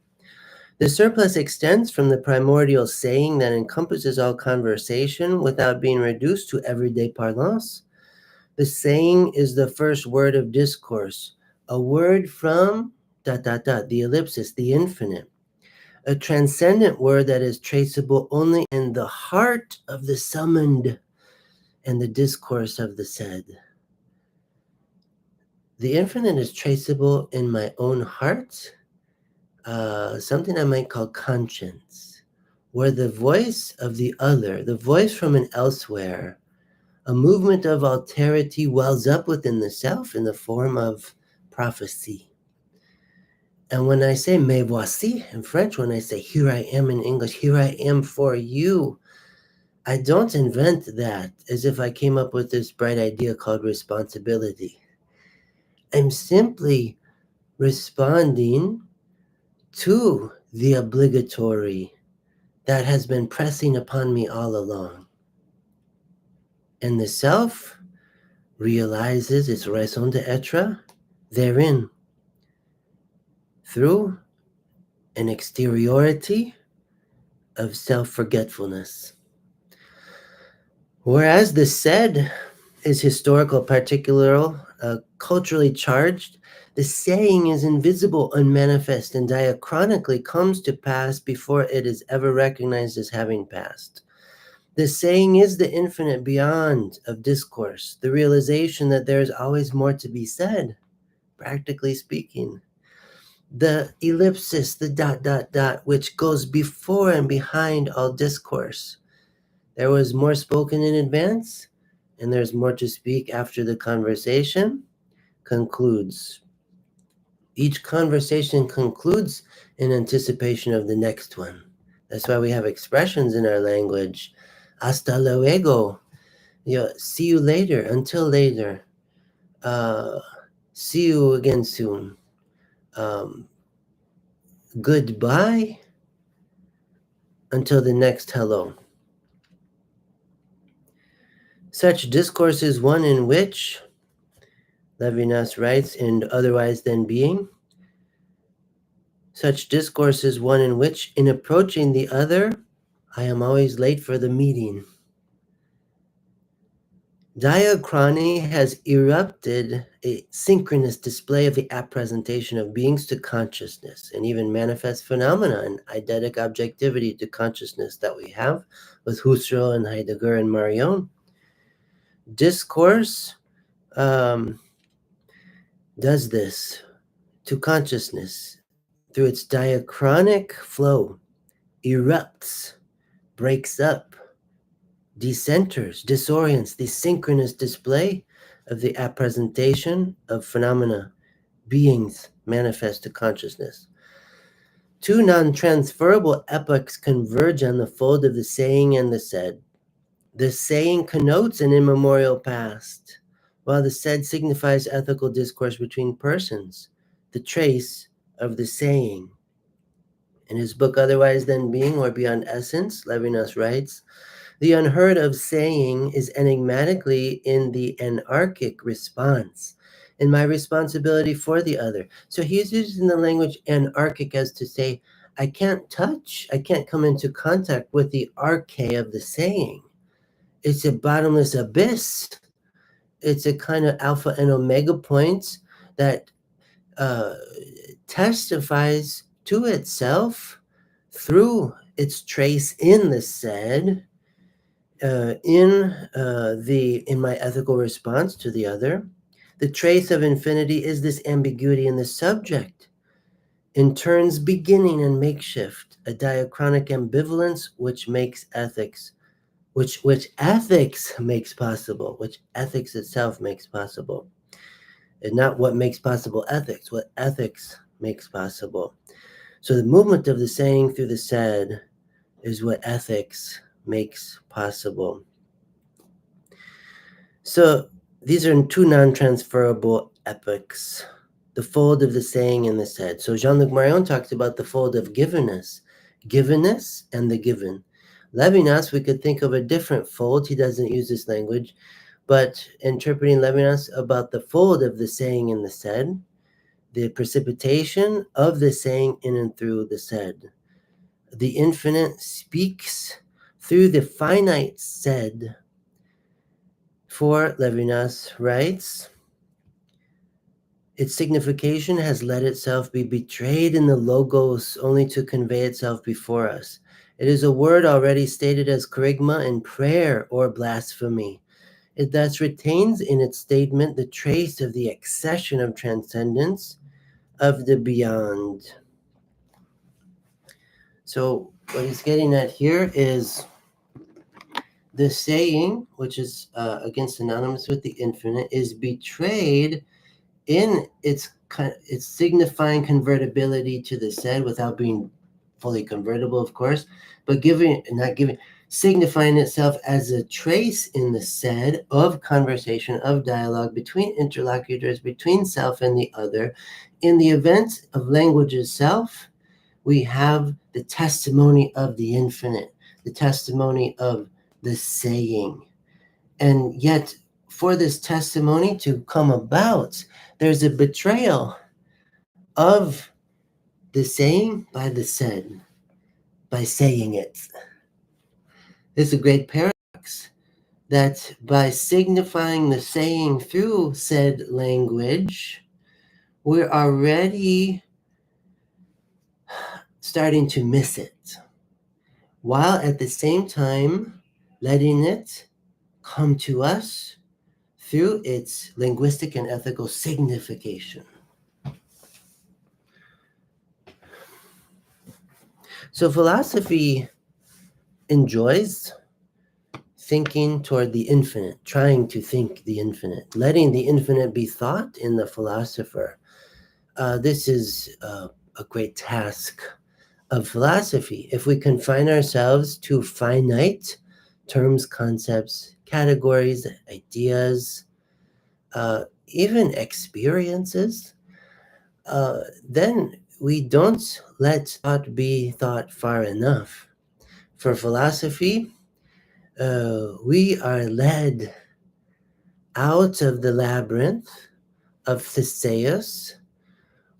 The surplus extends from the primordial saying that encompasses all conversation without being reduced to everyday parlance. The saying is the first word of discourse, a word from the ellipsis, the infinite, a transcendent word that is traceable only in the heart of the summoned and the discourse of the said. The infinite is traceable in my own heart, something I might call conscience, where the voice of the other, the voice from an elsewhere, a movement of alterity wells up within the self in the form of prophecy. And when I say me voici in French, when I say here I am in English, here I am for you, I don't invent that as if I came up with this bright idea called responsibility. I'm simply responding to the obligatory that has been pressing upon me all along. And the self realizes its raison d'etre therein through an exteriority of self-forgetfulness. Whereas the said is historical, particular, culturally charged, the saying is invisible, unmanifest, and diachronically comes to pass before it is ever recognized as having passed. The saying is the infinite beyond of discourse, the realization that there is always more to be said, practically speaking. The ellipsis, the ... which goes before and behind all discourse. There was more spoken in advance, and there's more to speak after the conversation concludes. Each conversation concludes in anticipation of the next one. That's why we have expressions in our language. Hasta luego. See you later, until later. See you again soon. Goodbye until the next hello. Such discourse is one in which, Levinas writes in Otherwise Than Being, such discourse is one in which, in approaching the other, I am always late for the meeting. Diachrony has erupted a synchronous display of the appresentation of beings to consciousness, and even manifest phenomena and eidetic objectivity to consciousness that we have with Husserl and Heidegger and Marion. Discourse does this to consciousness through its diachronic flow, erupts, breaks up, decenters, disorients the synchronous display of the appresentation of phenomena, beings manifest to consciousness. Two non-transferable epochs converge on the fold of the saying and the said. The saying connotes an immemorial past, while the said signifies ethical discourse between persons, the trace of the saying. In his book Otherwise Than Being or Beyond Essence, Levinas writes, the unheard of saying is enigmatically in the anarchic response, in my responsibility for the other. So he's using the language anarchic as to say, I can't touch, I can't come into contact with the arche of the saying. It's a bottomless abyss. It's a kind of alpha and omega point that testifies to itself through its trace in the said, in my ethical response to the other. The trace of infinity is this ambiguity in the subject, in turns beginning and makeshift, a diachronic ambivalence which makes ethics, which ethics makes possible, which ethics itself makes possible. And not what makes possible ethics, what ethics makes possible. So the movement of the saying through the said is what ethics makes possible. So these are two non-transferable epochs, the fold of the saying and the said. So Jean-Luc Marion talks about the fold of givenness and the given. Levinas, we could think of a different fold. He doesn't use this language, but interpreting Levinas about the fold of the saying and the said, the precipitation of the saying in and through the said. The infinite speaks through the finite said. For Levinas writes, its signification has let itself be betrayed in the logos only to convey itself before us. It is a word already stated as kerygma in prayer or blasphemy. It thus retains in its statement the trace of the accession of transcendence of the beyond. So what he's getting at here is the saying, which is again synonymous with the infinite, is betrayed in its signifying convertibility to the said without being fully convertible, of course, but signifying itself as a trace in the said of conversation, of dialogue between interlocutors, between self and the other. In the event of language itself, we have the testimony of the infinite, the testimony of the saying. And yet, for this testimony to come about, there's a betrayal of the saying by the said, by saying it. It's a great paradox that by signifying the saying through said language, we're already starting to miss it, while at the same time letting it come to us through its linguistic and ethical signification. So philosophy enjoys thinking toward the infinite, trying to think the infinite, letting the infinite be thought in the philosopher. This is a great task of philosophy. If we confine ourselves to finite terms, concepts, categories, ideas, even experiences, then we don't let thought be thought far enough. For philosophy, we are led out of the labyrinth of Theseus,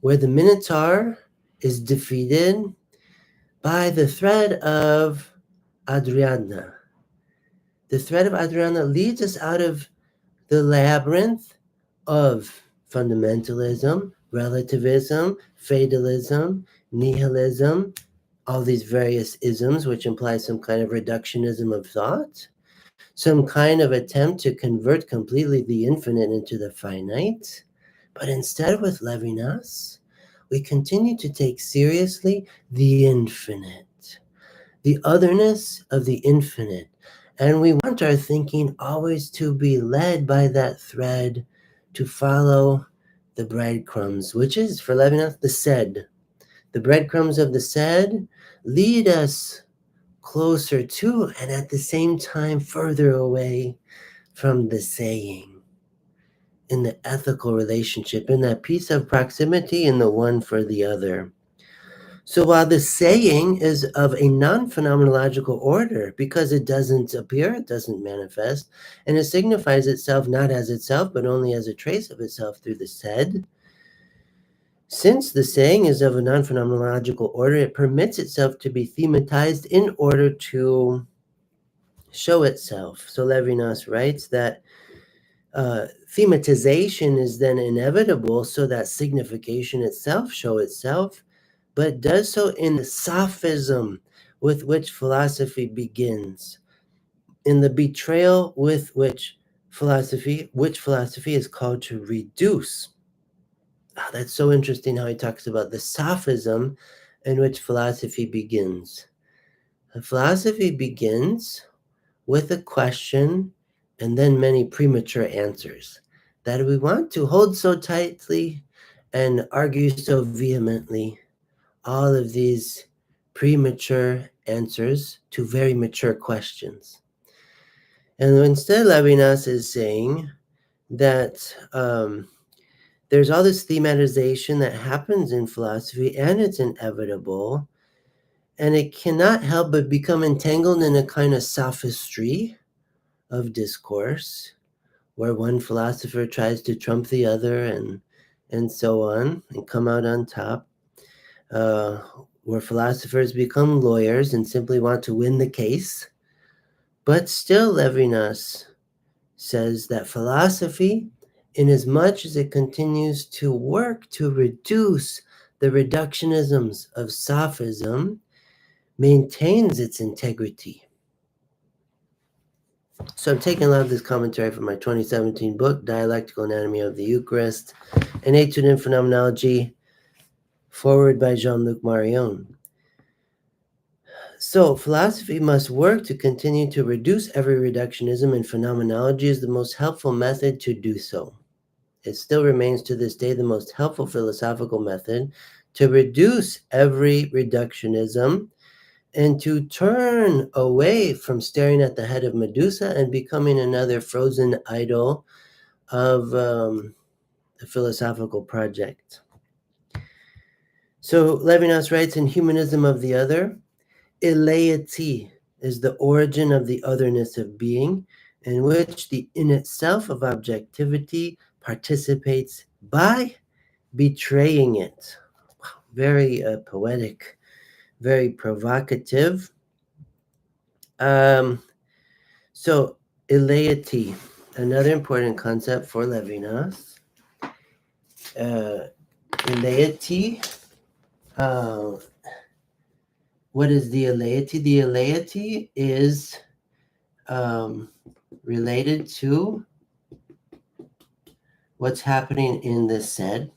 where the Minotaur is defeated by the thread of Adriana. The thread of Adriana leads us out of the labyrinth of fundamentalism, relativism, fatalism, nihilism, all these various isms, which imply some kind of reductionism of thought, some kind of attempt to convert completely the infinite into the finite. But instead, with Levinas, we continue to take seriously the infinite, the otherness of the infinite. And we want our thinking always to be led by that thread, to follow the breadcrumbs, which is, for Levinas, the said. The breadcrumbs of the said lead us closer to and at the same time further away from the saying, in the ethical relationship, in that piece of proximity in the one for the other. So while the saying is of a non-phenomenological order, because it doesn't appear, it doesn't manifest, and it signifies itself not as itself, but only as a trace of itself through the said, since the saying is of a non-phenomenological order, it permits itself to be thematized in order to show itself. So Levinas writes that thematization is then inevitable so that signification itself show itself, but does so in the sophism with which philosophy begins, in the betrayal with which philosophy is called to reduce. That's so interesting how he talks about the sophism in which philosophy begins. Philosophy begins with a question and then many premature answers that we want to hold so tightly and argue so vehemently. All of these premature answers to very mature questions. And instead, Levinas is saying that there's all this thematization that happens in philosophy, and it's inevitable, and it cannot help but become entangled in a kind of sophistry of discourse, where one philosopher tries to trump the other and and so on, and come out on top, uh, where philosophers become lawyers and simply want to win the case. But still, Levinas says that philosophy, inasmuch as it continues to work to reduce the reductionisms of sophism, maintains its integrity. So I'm taking a lot of this commentary from my 2017 book, Dialectical Anatomy of the Eucharist, an Etude in Phenomenology, forward by Jean-Luc Marion. So philosophy must work to continue to reduce every reductionism, and phenomenology is the most helpful method to do so. It still remains to this day the most helpful philosophical method to reduce every reductionism and to turn away from staring at the head of Medusa and becoming another frozen idol of the philosophical project. So Levinas writes, in Humanism of the Other, eleity is the origin of the otherness of being, in which the in itself of objectivity participates by betraying it. Very poetic, very provocative. So, eleity, another important concept for Levinas. Eleity, what is the eleity? The eleity is related to what's happening in the said.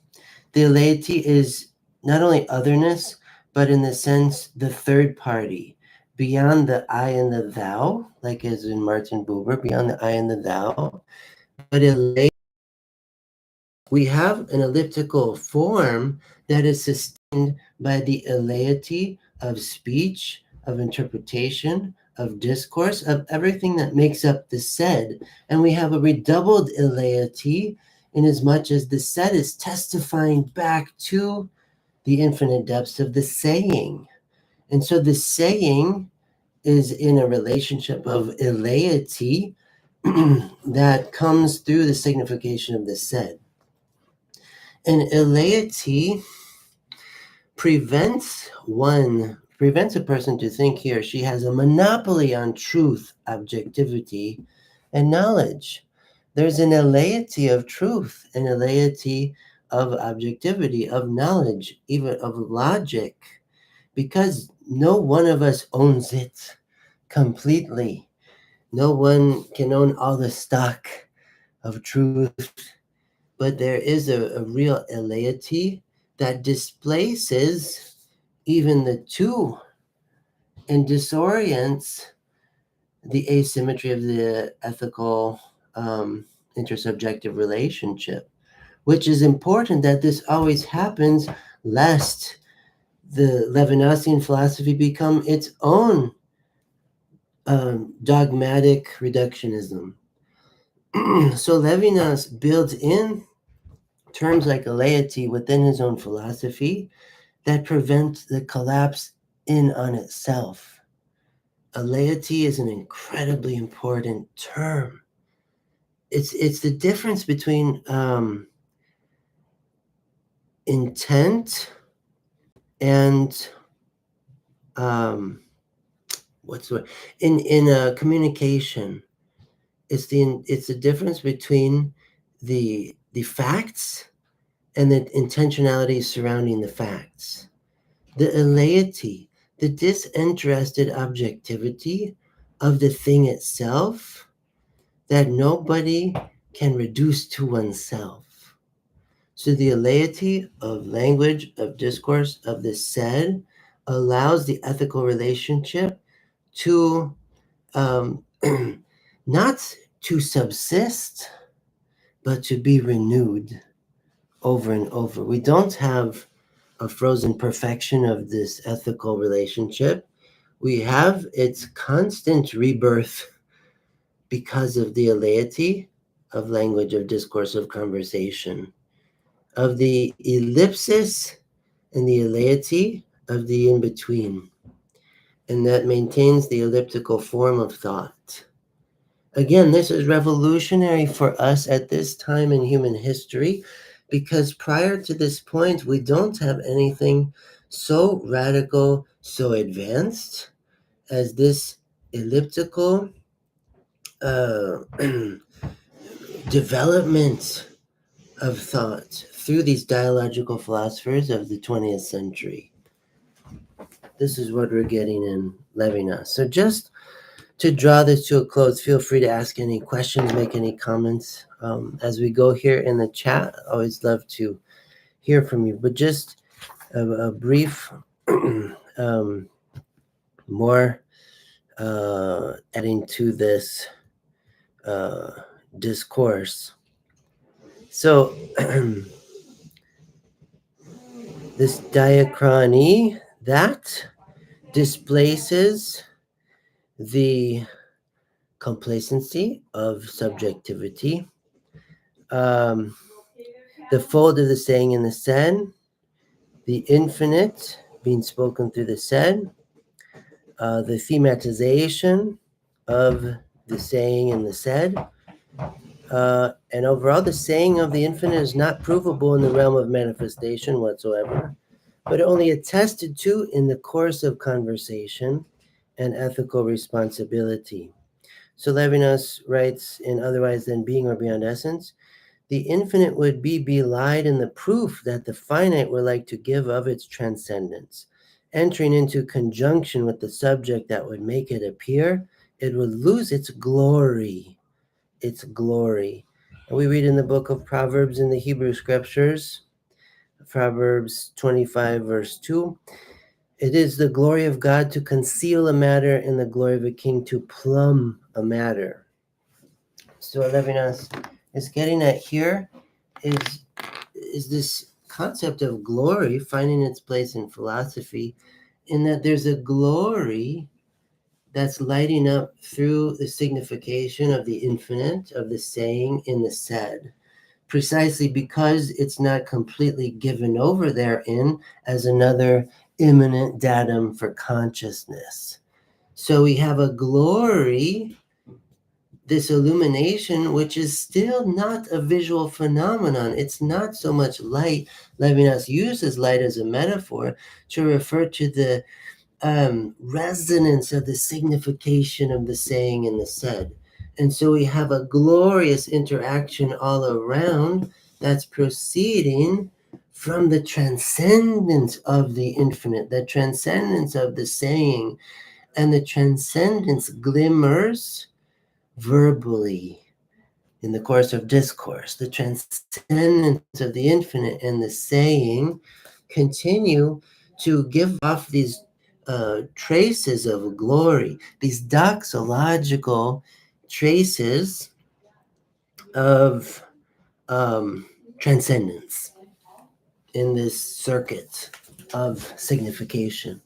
The eleity is not only otherness, but in the sense the third party, beyond the I and the thou, like as in Martin Buber, beyond the I and the thou. But we have an elliptical form that is sustained by the eleity of speech, of interpretation, of discourse, of everything that makes up the said. And we have a redoubled eleity inasmuch as the said is testifying back to the infinite depths of the saying. And so the saying is in a relationship of eleity that comes through the signification of the said. And eleity prevents a person to think he or she has a monopoly on truth, objectivity, and knowledge. There's an eleity of truth, an eleity of objectivity, of knowledge, even of logic, because no one of us owns it completely. No one can own all the stock of truth, but there is a real eleity that displaces even the two and disorients the asymmetry of the ethical intersubjective relationship, which is important that this always happens lest the Levinasian philosophy become its own dogmatic reductionism. So Levinas builds in terms like eleity within his own philosophy that prevent the collapse in on itself. Eleity is an incredibly important term. It's the difference between intent and what's the word? In a communication. It's the difference between the facts and the intentionality surrounding the facts. The eleity, the disinterested objectivity of the thing itself that nobody can reduce to oneself. So the eleity of language, of discourse, of the said allows the ethical relationship to not to subsist, but to be renewed over and over. We don't have a frozen perfection of this ethical relationship. We have its constant rebirth because of the eleity of language, of discourse, of conversation, of the ellipsis and the eleity of the in-between. And that maintains the elliptical form of thought. Again, this is revolutionary for us at this time in human history because prior to this point, we don't have anything so radical, so advanced as this elliptical development of thought through these dialogical philosophers of the 20th century. This is what we're getting in Levinas. So just to draw this to a close, feel free to ask any questions, make any comments as we go here in the chat. I always love to hear from you, but just a brief more adding to this discourse. So this diachrony that displaces the complacency of subjectivity, the fold of the saying in the said, the infinite being spoken through the said, the thematization of the saying in the said, and overall the saying of the infinite is not provable in the realm of manifestation whatsoever, but only attested to in the course of conversation and ethical responsibility. So Levinas writes in Otherwise Than Being or Beyond Essence, the infinite would be belied in the proof that the finite would like to give of its transcendence. Entering into conjunction with the subject that would make it appear, it would lose its glory. Its glory. And we read in the book of Proverbs in the Hebrew scriptures, Proverbs 25, verse 2, it is the glory of God to conceal a matter and the glory of a king to plumb a matter. So Levinas is getting at here is this concept of glory finding its place in philosophy, in that there's a glory that's lighting up through the signification of the infinite, of the saying in the said, precisely because it's not completely given over therein as another immanent datum for consciousness. So we have a glory, this illumination, which is still not a visual phenomenon. It's not so much light. Levinas uses light as a metaphor to refer to the resonance of the signification of the saying and the said. And so we have a glorious interaction all around that's proceeding from the transcendence of the infinite, the transcendence of the saying, and the transcendence glimmers verbally in the course of discourse. The transcendence of the infinite and the saying continue to give off these traces of glory, these doxological traces of transcendence in this circuit of signification.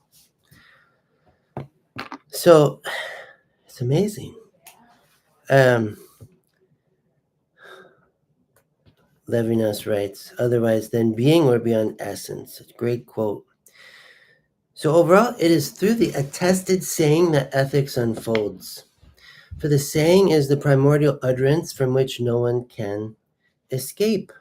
So it's amazing. Levinas writes, otherwise than being or beyond essence. A great quote. So overall, it is through the attested saying that ethics unfolds. For the saying is the primordial utterance from which no one can escape.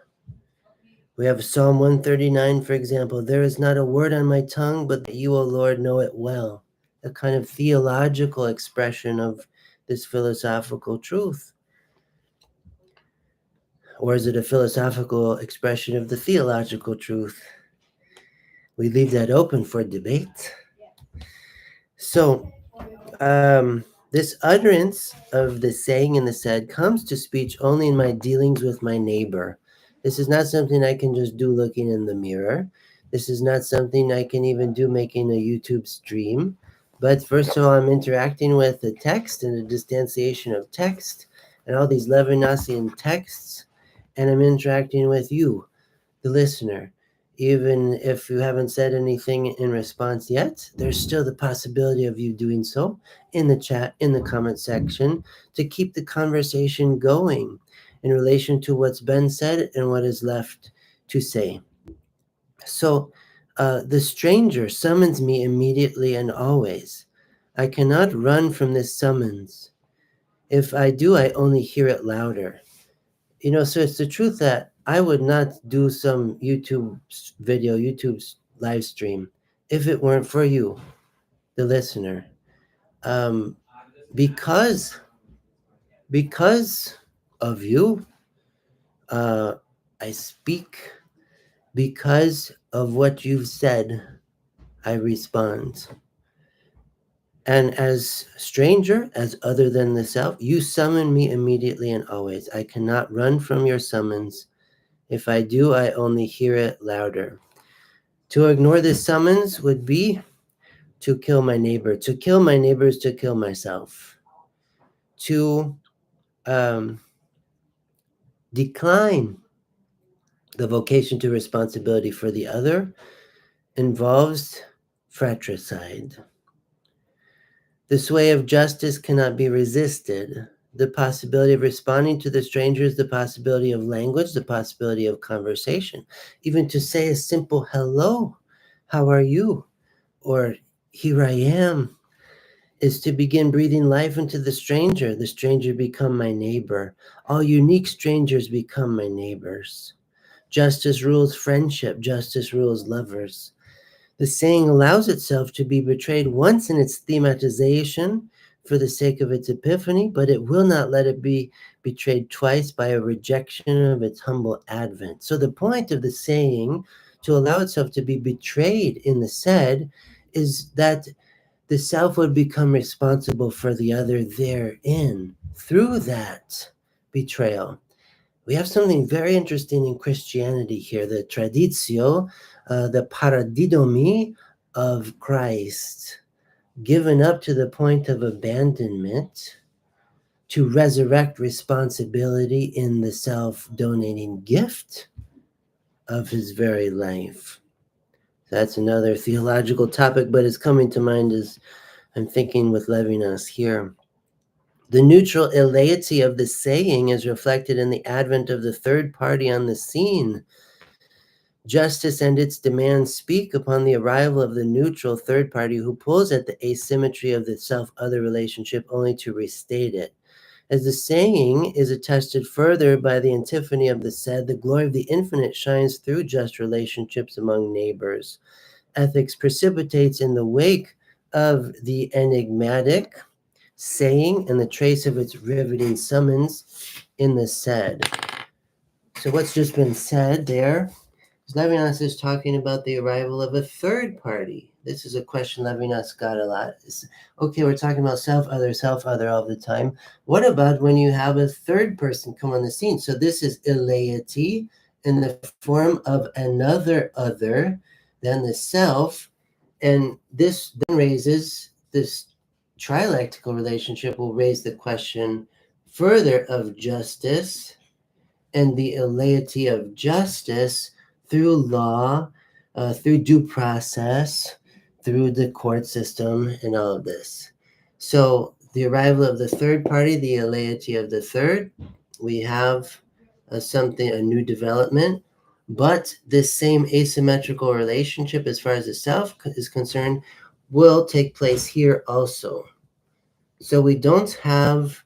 We have Psalm 139, for example. There is not a word on my tongue, but that you, O Lord, know it well. A kind of theological expression of this philosophical truth. Or is it a philosophical expression of the theological truth? We leave that open for debate. So, this utterance of the saying and the said comes to speech only in my dealings with my neighbor. This is not something I can just do looking in the mirror. This is not something I can even do making a YouTube stream. But first of all, I'm interacting with the text and the distanciation of text and all these Levinasian texts, and I'm interacting with you, the listener. Even if you haven't said anything in response yet, there's still the possibility of you doing so in the chat, in the comment section, to keep the conversation going in relation to what's been said and what is left to say. So the stranger summons me immediately and always. I cannot run from this summons. If I do, I only hear it louder. So it's the truth that I would not do some YouTube video, YouTube live stream, if it weren't for you, the listener. Um, because because of you, uh, I speak. Because of what you've said, I respond. And as stranger, as other than the self, you summon me immediately and always. I cannot run from your summons. If I do, I only hear it louder. To ignore this summons would be to kill my neighbor. To kill my neighbor is to kill myself. To um, decline the vocation to responsibility for the other involves fratricide. The sway of justice cannot be resisted. The possibility of responding to the stranger is the possibility of language, the possibility of conversation. Even to say a simple hello, how are you? Or here I am, is to begin breathing life into the stranger become my neighbor. All unique strangers become my neighbors. Justice rules friendship, justice rules lovers. The saying allows itself to be betrayed once in its thematization for the sake of its epiphany, but it will not let it be betrayed twice by a rejection of its humble advent. So the point of the saying, to allow itself to be betrayed in the said, is that the self would become responsible for the other therein through that betrayal. We have something very interesting in Christianity here, the traditio, the paradidomi of Christ, given up to the point of abandonment to resurrect responsibility in the self-donating gift of his very life. That's another theological topic, but it's coming to mind as I'm thinking with Levinas here. The neutral eleity of the saying is reflected in the advent of the third party on the scene. Justice and its demands speak upon the arrival of the neutral third party who pulls at the asymmetry of the self-other relationship only to restate it. As the saying is attested further by the antiphony of the said, the glory of the infinite shines through just relationships among neighbors. Ethics precipitates in the wake of the enigmatic saying and the trace of its riveting summons in the said. So what's just been said there, Levinas is talking about the arrival of a third party. This is a question Levinas got a lot. Okay, we're talking about self-other all the time. What about when you have a third person come on the scene? So this is eleity in the form of another other than the self. And this then raises this trialectical relationship will raise the question further of justice and the eleity of justice through law, through due process, through the court system, and all of this. So the arrival of the third party, the eleity of the third, we have a new development, but this same asymmetrical relationship as far as the self is concerned will take place here also. So we don't have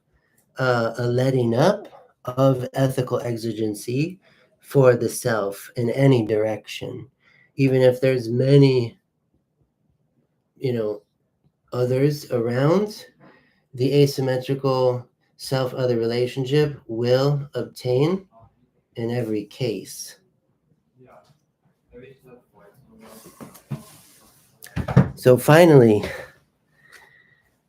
a letting up of ethical exigency for the self in any direction, even if there's many, others around. The asymmetrical self-other relationship will obtain in every case. So finally,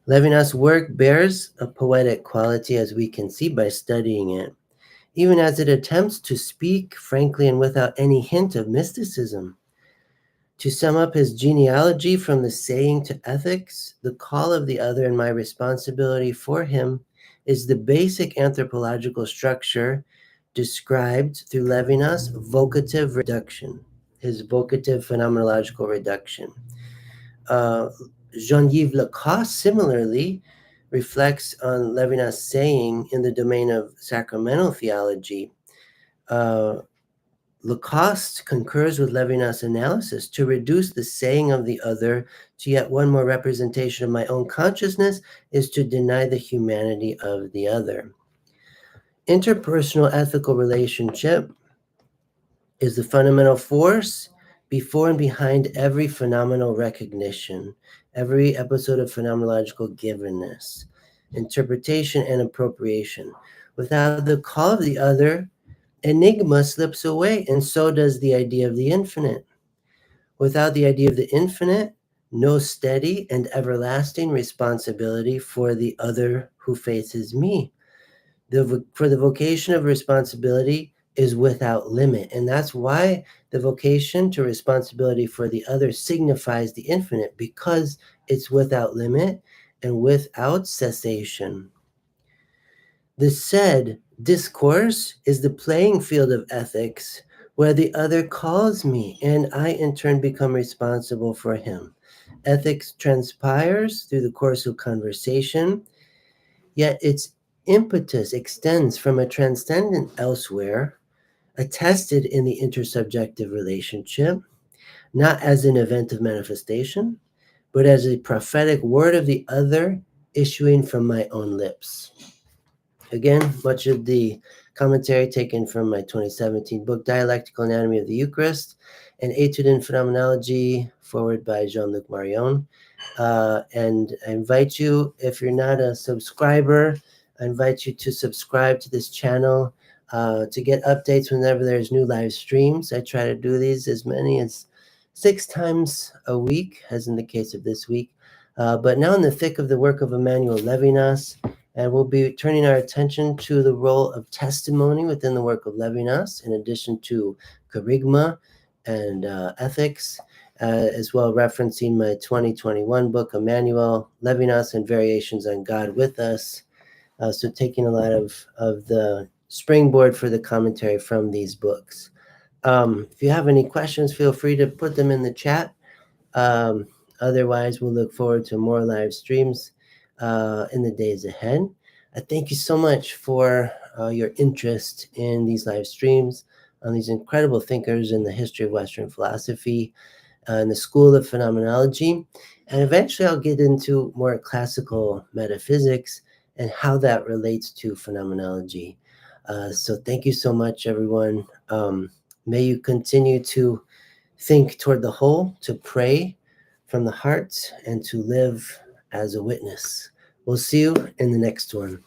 Levinas' work bears a poetic quality, as we can see by studying it, even as it attempts to speak frankly and without any hint of mysticism. To sum up his genealogy from the saying to ethics, the call of the other and my responsibility for him is the basic anthropological structure described through Levinas' vocative reduction, his vocative phenomenological reduction. Jean-Yves Lacoste similarly reflects on Levinas' saying in the domain of sacramental theology. Lacoste concurs with Levinas' analysis. To reduce the saying of the other to yet one more representation of my own consciousness is to deny the humanity of the other. Interpersonal ethical relationship is the fundamental force before and behind every phenomenal recognition, every episode of phenomenological givenness, interpretation, and appropriation. Without the call of the other, enigma slips away, and so does the idea of the infinite. Without the idea of the infinite, no steady and everlasting responsibility for the other who faces me. For the vocation of responsibility is without limit. And that's why the vocation to responsibility for the other signifies the infinite, because it's without limit and without cessation. The said discourse is the playing field of ethics where the other calls me and I in turn become responsible for him. Ethics transpires through the course of conversation, yet its impetus extends from a transcendent elsewhere, attested in the intersubjective relationship, not as an event of manifestation, but as a prophetic word of the other issuing from my own lips. Again, much of the commentary taken from my 2017 book, Dialectical Anatomy of the Eucharist, an Etude in Phenomenology, forward by Jean-Luc Marion. And I invite you, if you're not a subscriber, I invite you to subscribe to this channel to get updates whenever there's new live streams. I try to do these as many as 6 times a week, as in the case of this week. But now in the thick of the work of Emmanuel Levinas, and we'll be turning our attention to the role of testimony within the work of Levinas, in addition to charisma and ethics, as well referencing my 2021 book, Emmanuel Levinas and Variations on God with Us. So taking a lot of the springboard for the commentary from these books. If you have any questions, feel free to put them in the chat. Otherwise, we'll look forward to more live streams in the days ahead. I thank you so much for your interest in these live streams, on these incredible thinkers in the history of Western philosophy, in the school of phenomenology. And eventually I'll get into more classical metaphysics and how that relates to phenomenology. So thank you so much, everyone. May you continue to think toward the whole, to pray from the heart, and to live as a witness. We'll see you in the next one.